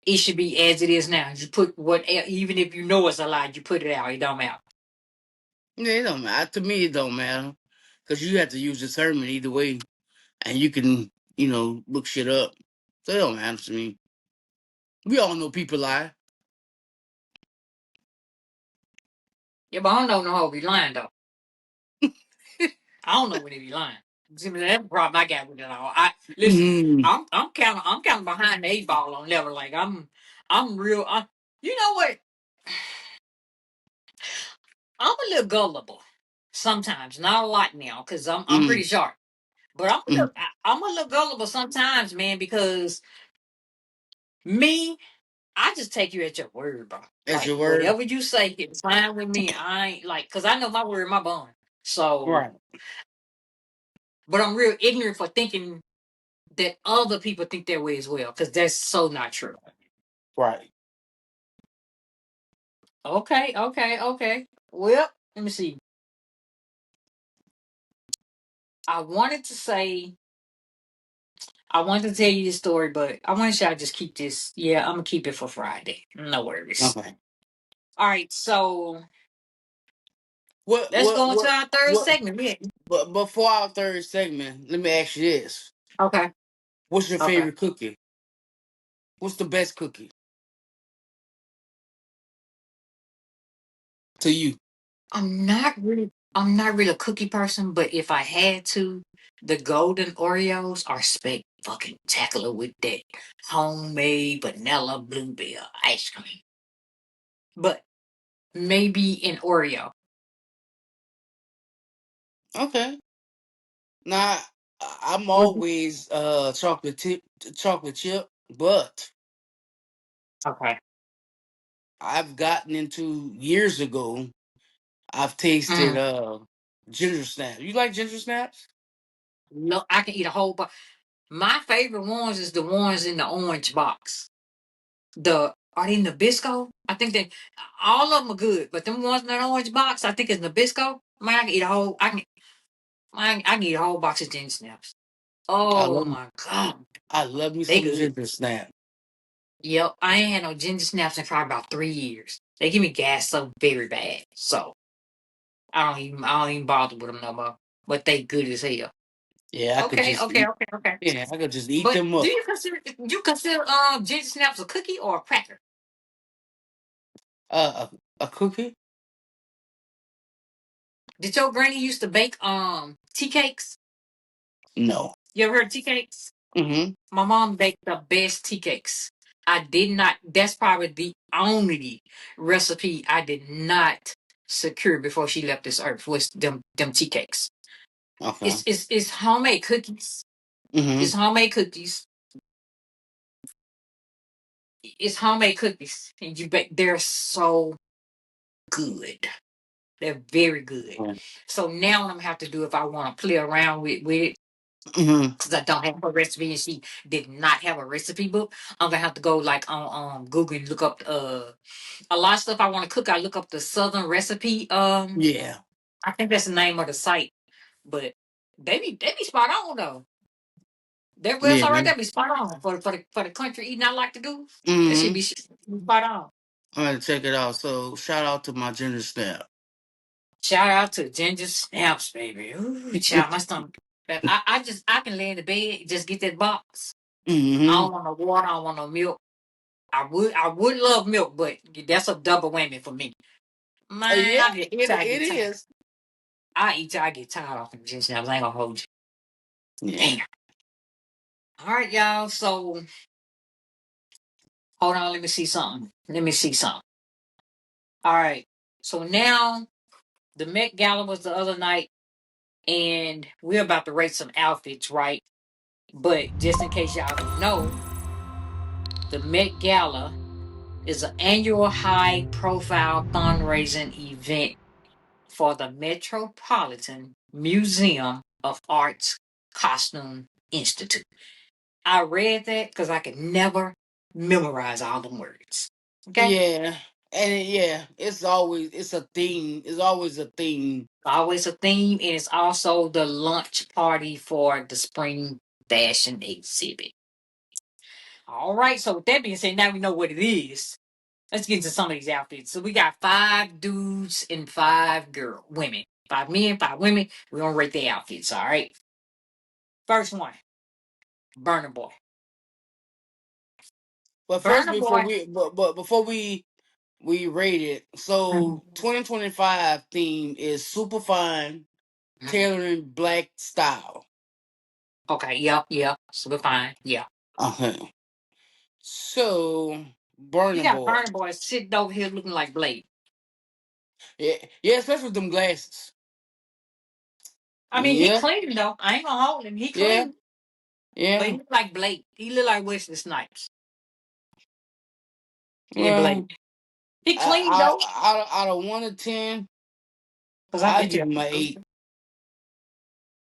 it should be as it is now? You put what, even if you know it's a lie, you put it out. It don't matter. Yeah, it don't matter. To me, it don't matter. Because you have to use discernment either way. And you can, look shit up. So it don't matter to me. We all know people lie. Yeah, but I don't know no be lying though. I don't know when they be lying. See, that's the problem I got with it all. I listen. Mm, I'm kind of behind the eight ball on level. Like I'm real. You know what? I'm a little gullible sometimes. Not a lot now, because I'm pretty mm, sharp. But mm. I'm a little gullible sometimes, man, because me, I just take you at your word, bro. That's Like your word? whatever you say, it's fine with me. I ain't like, cause I know my word, my bond. So, Right, but I'm real ignorant for thinking that other people think that way as well, cause that's so not true. right. Okay. Well, let me see. I wanted to say I wanted to tell you this story, but I want y'all to just keep this. Yeah, I'm gonna keep it for Friday. No worries. Okay. All right, so What let's what go into what our third what? segment. Yeah. But before our third segment, let me ask you this: Okay. what's your Okay. favorite cookie? What's the best cookie to you? I'm not really a cookie person, but if I had to, the golden Oreos are spectacular with that homemade vanilla blueberry ice cream. But maybe an Oreo. Okay. Now I'm Would you- always chocolate chip, but Okay. I've gotten into years ago. I've tasted Mm. ginger snaps. You like ginger snaps? No, I can eat a whole box. My favorite ones is the ones in the orange box. Are they Nabisco? I think they all of them are good, but them ones in the orange box, I think it's Nabisco. Man, I can eat a whole. I can eat a whole box of ginger snaps. I Oh love my god, I love me they some good. ginger snap. Yep, I ain't had no ginger snaps in probably about 3 years. They give me gas so very bad, so I don't even bother with them no more. But they good as hell. Yeah, I could Okay, just okay, eat. okay, okay. Yeah, I could just eat But them do up. you consider ginger snaps a cookie or a cracker? A cookie? Did your granny used to bake tea cakes? No. You ever heard of tea cakes? Mm-hmm. My mom baked the best tea cakes. I did not. That's probably the only recipe I did not secure before she left this earth was them tea cakes. Okay. It's homemade cookies. It's Mm-hmm. homemade cookies. It's homemade cookies, and you bake. They're so good. They're very good. So now what I'm gonna have to do if I want to play around with it, Mm-hmm. because I don't have a recipe and she did not have a recipe book, I'm gonna have to go like on Google and look up a lot of stuff I want to cook. I look up the Southern recipe. Yeah. I think that's the name of the site, but they be spot on though. That Yeah. website right there be spot on for the country eating I like to do. That should Mm-hmm. be spot on. I'm gonna check it out. So shout out to my ginger snap. Shout out to Ginger Snaps, baby. Ooh, child, my stomach. I can lay in the bed, just get that box. I Mm-hmm. don't want no water. I don't want no milk. I would love milk, but that's a double whammy for me. Man, Yeah, I get it till I it get tired. is. I eat till I get tired off them ginger snaps. I ain't gonna hold you. Yeah. Damn. All right, y'all. So hold on. Let me see something. Let me see something. All right. So now the Met Gala was the other night, and we're about to rate some outfits, right? But just in case y'all don't know, the Met Gala is an annual high profile fundraising event for the Metropolitan Museum of Art's Costume Institute. I read that because I could never memorize all them words. Okay? Yeah. And yeah, it's a theme. It's always a theme. Always a theme, and it's also the lunch party for the spring fashion exhibit. All right, so with that being said, now we know what it is. Let's get into some of these outfits. So we got 5 dudes and 5 women. 5 men, 5 women. We're gonna rate their outfits, all right? First one, Burner Boy. But first, Burner before Boy. we rate it, so Mhm. 2025 theme is super fine tailoring black style. Okay, yep. Super fine. Yeah. Okay. So You Burner got Boy. Burner Boy sitting over here looking like Blade. Yeah, yeah, especially with them glasses. I mean, he Yeah, clean though. I ain't gonna hold him. He yeah, clean. But he yeah. look like Blade. He look like Wesley Snipes. Yeah, Well, Blade. He clean though. out of 1 to 10, Cause I I bet give you. him an 8.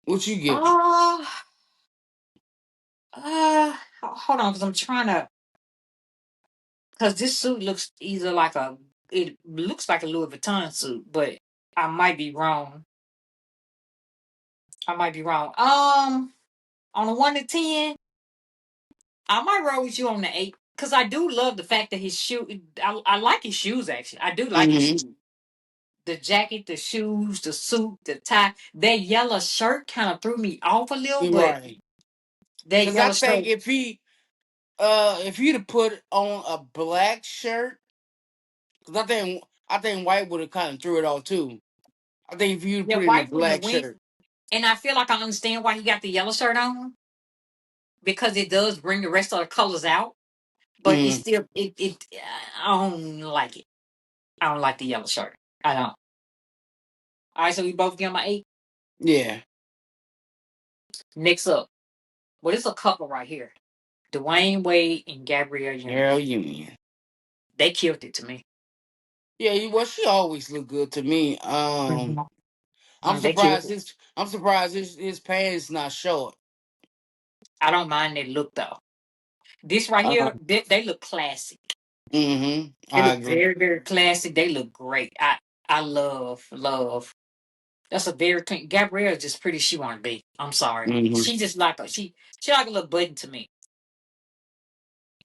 What you give him? Uh, hold on, cause I'm trying to. Cause this suit looks either like it looks like a Louis Vuitton suit, but I might be wrong. I might be wrong. On a 1 to 10, I might roll with you on the 8 because I do love the fact that his shoe. I like his shoes actually. I do like his Mm-hmm. shoes. The jacket, the shoes, the suit, the tie. That yellow shirt kind of threw me off a little, but Right. that Because I yellow think shirt. if he'd have put on a black shirt, because I think white would have kind of threw it off too. I think if you'd Yeah, put it in a white wouldn't have black went. shirt. And I feel like I understand why he got the yellow shirt on because it does bring the rest of the colors out. But it's Mm, still it. I don't like it. I don't like the yellow shirt. I don't. All right, so we both get my 8. yeah. Next up, well, it's a couple right here. Dwayne Wade and Gabrielle Union. Hell Union. They killed it to me. Yeah, well, she always looked good to me. Mhm. I'm They killed surprised it. his pants not short. I don't mind their look though. This right Uh, here, they look classic. They I look agree. very, very classic. They look great. I love. That's a very clean. Gabrielle is just pretty as she want to be. I'm sorry. Mm-hmm. She just like she like a little button to me.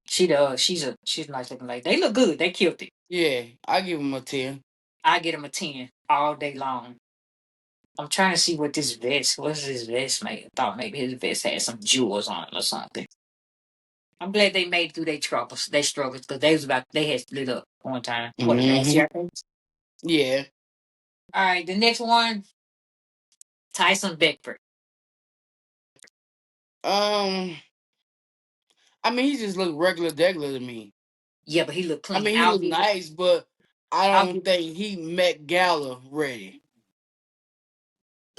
She does. She's a nice looking lady. They look good. They killed it. Yeah, I give him a 10. I get him a 10 all day long. I'm trying to see what this vest. What's this vest made? I thought maybe his vest had some jewels on it or something. I'm glad they made it through their troubles. They struggles because they had split up one time. What last Mm-hmm. year? I think. Yeah. All right, the next one, Tyson Beckford. Um, I mean, he just looked regular degular to me. Yeah, but he looked I clean. mean, he looked nice, but I I'll don't give. think he met Gala ready.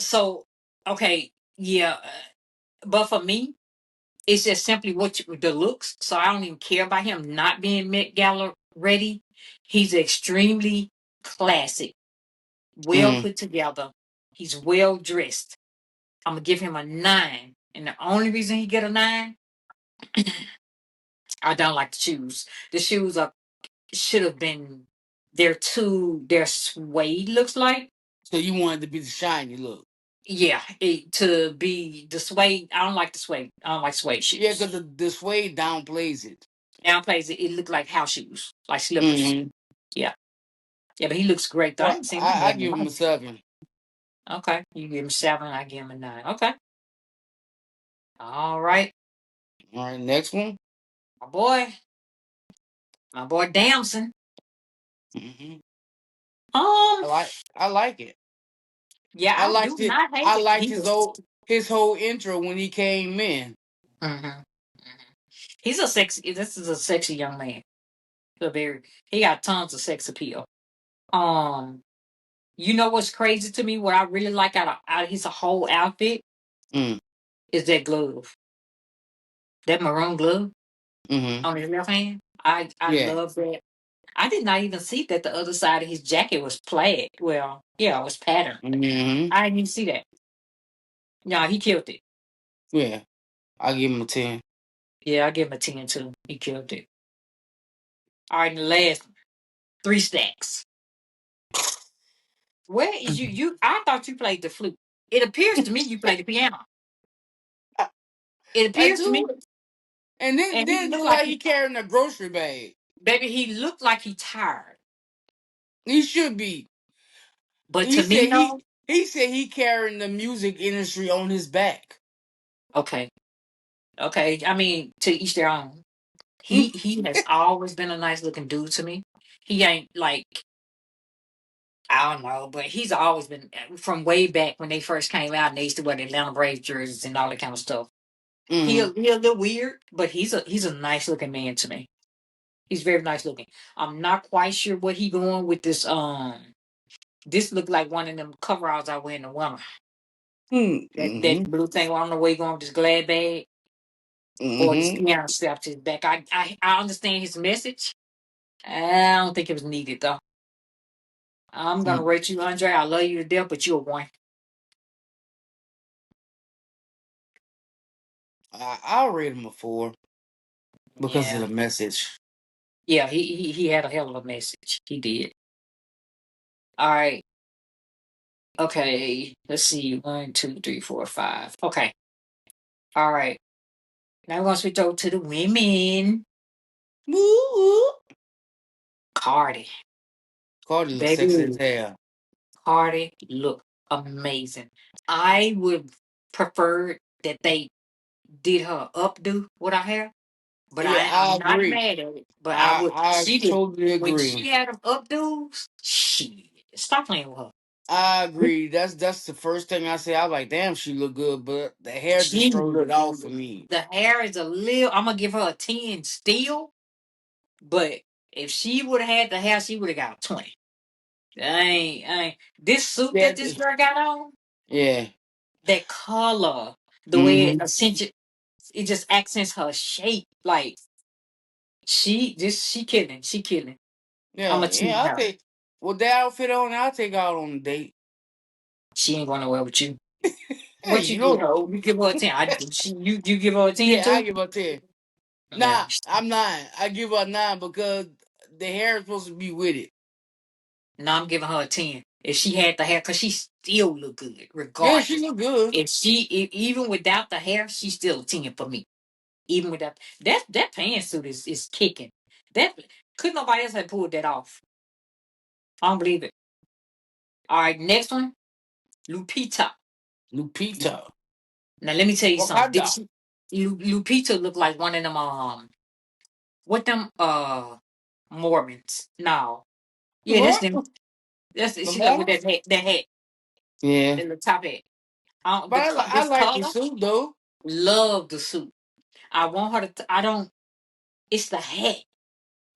So okay, yeah, but for me, it's just simply the looks. So I don't even care about him not being Met Gala ready. He's extremely classic, well Mm. put together. He's well dressed. I'm gonna give him a 9, and the only reason he get a 9, I don't like the shoes. The shoes are should have been. They're suede. Looks like. So you wanted to be the shiny look. Yeah, to be the suede. I don't like the suede. I don't like suede Yeah, shoes. because the suede downplays it. Downplays it. It looked like house shoes, like slippers. Mm-hmm. Yeah, yeah, but he looks great though. I Well, haven't seen him I bad in a give him while. a 7. Okay, you give him 7. I give him a 9. Okay, all right, All right, next one. my boy, my boy Damson. Mm-hmm. Um, I like it. yeah, I I do liked it. not hate I it. liked He was. his whole intro when he came in. Mhm. He's a sexy. This is a sexy young man. He got tons of sex appeal. Um, you know what's crazy to me? What I really like out of his whole outfit Mm. is that glove, that maroon glove Mm-hmm. on his left hand. I Yeah. love that. I did not even see that the other side of his jacket was plaid. Well, yeah, it was patterned. Mm-hmm. I didn't even see that. No, he killed it. Yeah. I give him a 10. Yeah, I give him a 10 too. He killed it. All right, and the last 3 stacks. Where is you? I thought you played the flute. It appears to me you played the piano. I, It I appears to me, do. And then and he then looked look like like he carrying a grocery bag. baby, he looked like he tired. He should be. But He to me, said he no. he said he carrying the music industry on his back. Okay, okay. I mean, to each their own. He has always been a nice looking dude to me. He ain't like I don't know, but he's always been from way back when they first came out and they used to wear the Atlanta Braves jerseys and all that kind of stuff. Mm-hmm. He a little weird, but he's a nice looking man to me. He's very nice looking. I'm not quite sure what he going with this. This looked like one of them coveralls I wear in the winter. That Mm-hmm. blue thing. I don't know where he going with this glad bag or this Mm-hmm. piano strapped to his back. I understand his message. I don't think it was needed though. I'm gonna rate you, Andre. I love you to death, but you're a 1. I'll rate him a 4 because of Yeah, the message. yeah. He had a hell of a message. He did. All right. Okay, let's see. 1, 2, 3, 4, 5. Okay. All right. Now we're gonna switch over to the women. Woo! Cardi. Cardi looks sexy as Baby. hell. Cardi look amazing. I would prefer that they did her updo with her hair, but Yeah, I I'm not agree. mad at it. But I would I she did totally when agree. she had them updos, she stop playing with her. I agree. That's the first thing I say. I was like, damn, she look good, but the hair just She throws it look off for good. me. The hair is a little I'm gonna give her a 10 still, but if she would have had the hair, she would have got a 20. I ain't this suit Yeah, that this girl got on, yeah. that color, the way it Mm-hmm. accentuates it just accents her shape. Like she killing. She killing. I'm Yeah, a yeah. team I'll her. take with that outfit on. I'll take her out on a date. She ain't going nowhere with you. Hey, What you you give don't her? know. You give her a 10. You give her a 10 Yeah, I too? give her 10. Yeah. Nah, I'm 9. I give her 9 because the hair is supposed to be with it. No, I'm giving her a 10. If she had the hair, because she still look good, Yeah, she regardless. look good. Even without the hair, she's still a 10 for me. Even without that pantsuit is kicking. That could nobody else have pulled that off. I don't believe it. All right, next one, Lupita. Lupita. Now let me tell you something. Wakanda. Lupita look like one of them what them Mormons. No. Yeah, that's What? them. That's The she look with Mormons? that hat, Yeah. the top hat. But I This like the color, suit though. love the suit. I want her to. I don't. It's the hat.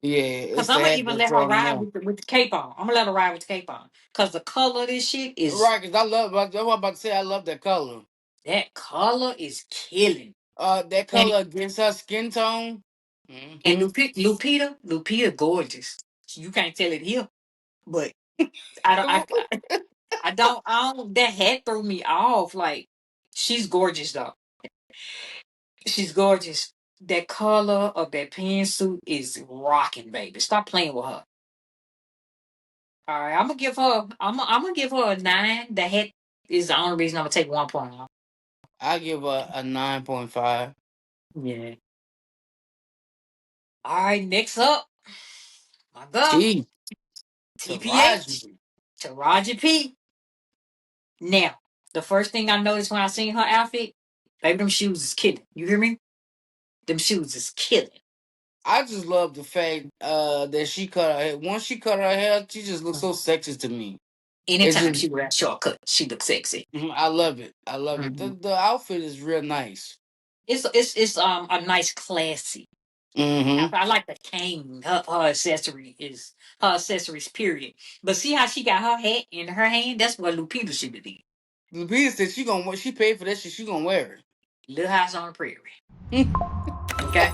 Yeah, Cause it's I'm the gonna hat even that's let her throwing me ride off. with the cape on. I'm gonna let her ride with the cape on. Cause the color of this shit is Right, because that's what I'm about to say. I love that color. that color is killing. That And color against her skin tone. and Mm-hmm. Lupita gorgeous. You can't tell it here, but I don't. I don't. That hat threw me off. Like she's gorgeous though. She's gorgeous. That color of that pantsuit is rocking, baby. Stop playing with her. All right, I'm gonna give her. I'm gonna give her a 9. The hat is the only reason I'm gonna take 1 point off. I give her a 9.5. Yeah. All right. Next up, my girl, T. TPH, Taraji. Taraji P. Now, the first thing I noticed when I seen her outfit, baby, them shoes is killing. You hear me? Them shoes is killing. I just love the fact that she cut her hair. Once she cut her hair, she just looks so sexy to me. It's Anytime just, she wear a shortcut, she looks sexy. I love it. I love it. Mhm. The outfit is real nice. It's a nice classy. Mm-hmm. I like the cane. Her accessory is her accessories. Period. But see how she got her hat in her hand? That's what Lupita should have did. Lupita said she paid for that shit. She gonna wear Little House on the Prairie. it. Okay.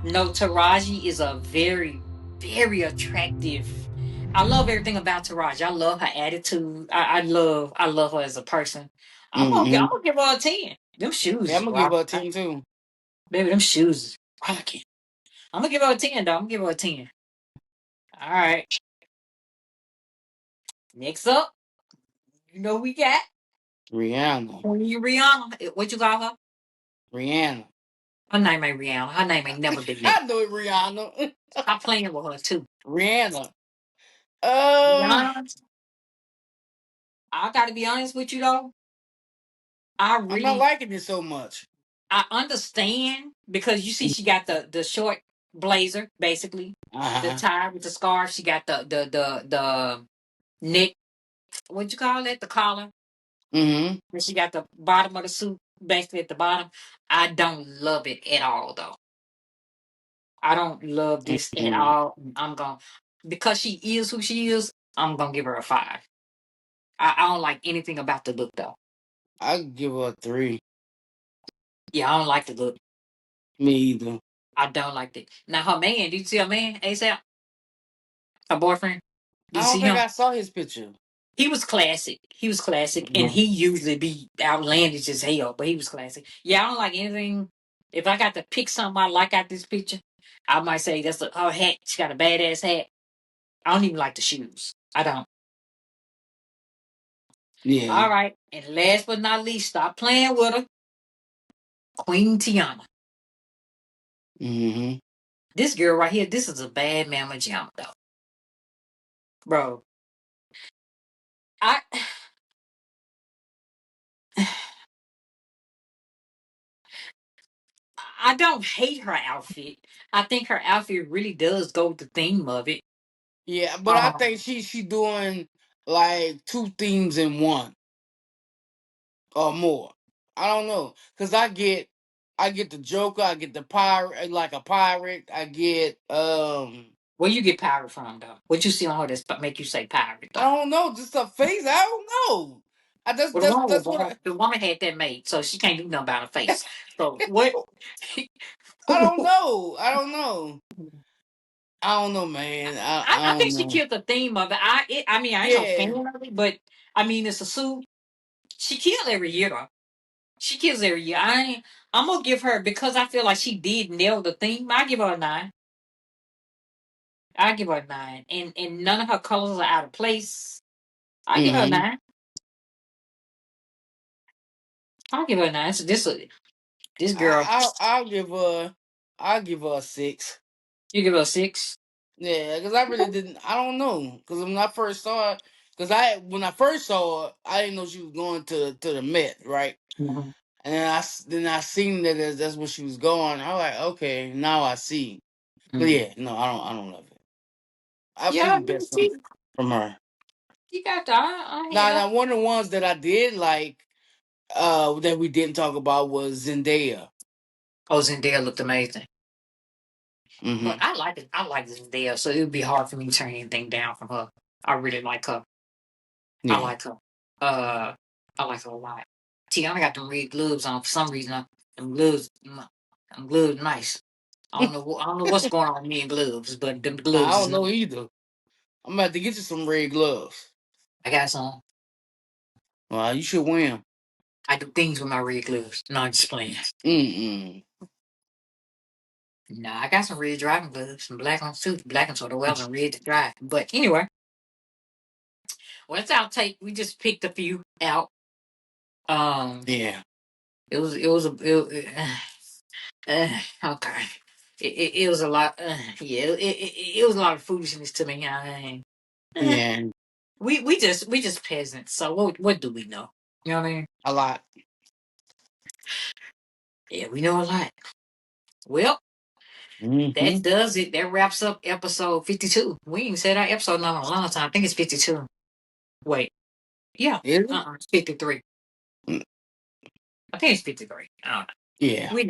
No, Taraji is a very, very attractive. I love everything about Taraji. I love her attitude. I love her as a person. I'm Mm-hmm. gonna give her a 10. Them shoes Yeah, I'm is gonna give rock. her a 10 too. Baby, them shoes is rocking. I'm gonna give her a 10 though. I'm gonna give her a 10. All right. Next up, we got Rihanna. Queen Rihanna. What you call her? Rihanna. Her name ain't Rihanna. Her name ain't never been that. I know it, Rihanna. Stop playing with her too. Rihanna. Um, Rihanna, I gotta be honest with you though. I I'm not really liking it so much. I understand because you see she got the short blazer, basically. The Uh-huh. tie with the scarf. She got the neck, what you call it? The collar. Mm-hmm. And she got the bottom of the suit basically at the bottom. I don't love it at all though. I don't love this at Mm-hmm. all. I'm going because she is who she is, I'm gonna give her a 5. I don't like anything about the look though. I give her a 3. Yeah, I don't like the look. Me either. I don't like it. Now her man, did you see her man, ASAP? Her boyfriend? Did I you don't see think him? I saw his picture. He was classic. He was classic. And Mhm. he usually be outlandish as hell, but he was classic. Yeah, I don't like anything. If I got to pick something I like out this picture, I might say her hat. She got a badass hat. I don't even like the shoes. I don't. Yeah. All right. And last but not least, stop playing with her. Queen Tiana. Mm-hmm. This girl right here, this is a bad mama jam though. Bro. I I don't hate her outfit. I think her outfit really does go with the theme of it. Yeah, but I Um, think she doing like two themes in one or more. I don't know, cause I get the Joker, I get the pirate like a pirate. I get where you get pirate from though? What you see on her that make you say pirate I though? don't know, just her face. I don't know. I Well, the woman, that's what the woman had that made, so she can't do nothing about her face. So what? I don't know. I don't know. I don't know, man. I I don't think she know. killed the theme of it. I mean, I ain't no fan Yeah. of it, but I mean, it's a suit. She kills every year though. She kills every year. I'm gonna give her because I feel like she did nail the theme. I give her a 9. I give her a 9, and none of her colors are out of place. I give her a Mm-hmm. 9. I give her a 9. So this girl, I'll give her a 6. you give her a 6. Yeah, because I really didn't. I don't know. Because when I first saw it, when I first saw it, I didn't know she was going to the Met, right? Mhm. And then I seen that that's where she was going. I was like, okay, now I see. But Mhm. yeah, no, I don't love it. I've Yeah, seen best from her. she got that. I have. Now one of the ones that I did like, that we didn't talk about was Zendaya. Oh, Zendaya looked amazing. But Mm-hmm. I like it. I like Zendaya, so it would be hard for me to turn anything down from her. I really like her. I Yeah. like her. Uh, I like her a lot. Tiana got them red gloves on for some reason. Them gloves nice. I don't know what's going on with me and gloves, but them I gloves is don't nice. know either. I'm about to get you some red gloves. I got some. Well, you should wear them. I do things with my red gloves. No, I'm just playing. Mm-mm. Nah, I got some red driving gloves, some black ones too. Black ones for the well and red to drive. But anyway, well, it's outtake. We just picked a few out. Um, Yeah. okay. It was a lot. Yeah, it was a lot of foolishness to me. Eh, Yeah. we just peasants. So what do we know? You know what I mean? A lot. Yeah, we know a lot. Well, that Mm-hmm. does it. That wraps up episode 52. We ain't said our episode number in a long time. I think it's 52. Wait, yeah, Is it? it's 53. Mm, I think it's 53. I don't know. yeah. We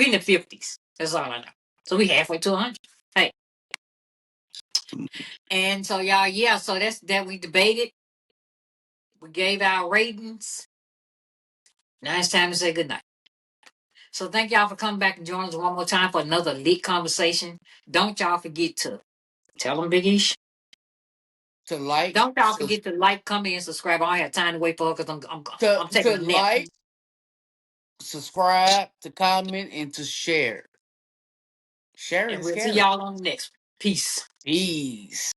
in the 50s. That's all I know. So we halfway to 100. Hey, and so y'all, yeah. So that's that. We debated. We gave our ratings. Now it's time to say goodnight. So thank y'all for coming back and joining us one more time for another lit conversation. Don't y'all forget to tell them Big Ish. To like, Don't y'all forget to like, comment, and subscribe. I don't have time to wait for her because I'm taking to a nap. like, subscribe, to comment, and to share. Sharing And is we'll see caring. y'all on the next one. Peace. Peace.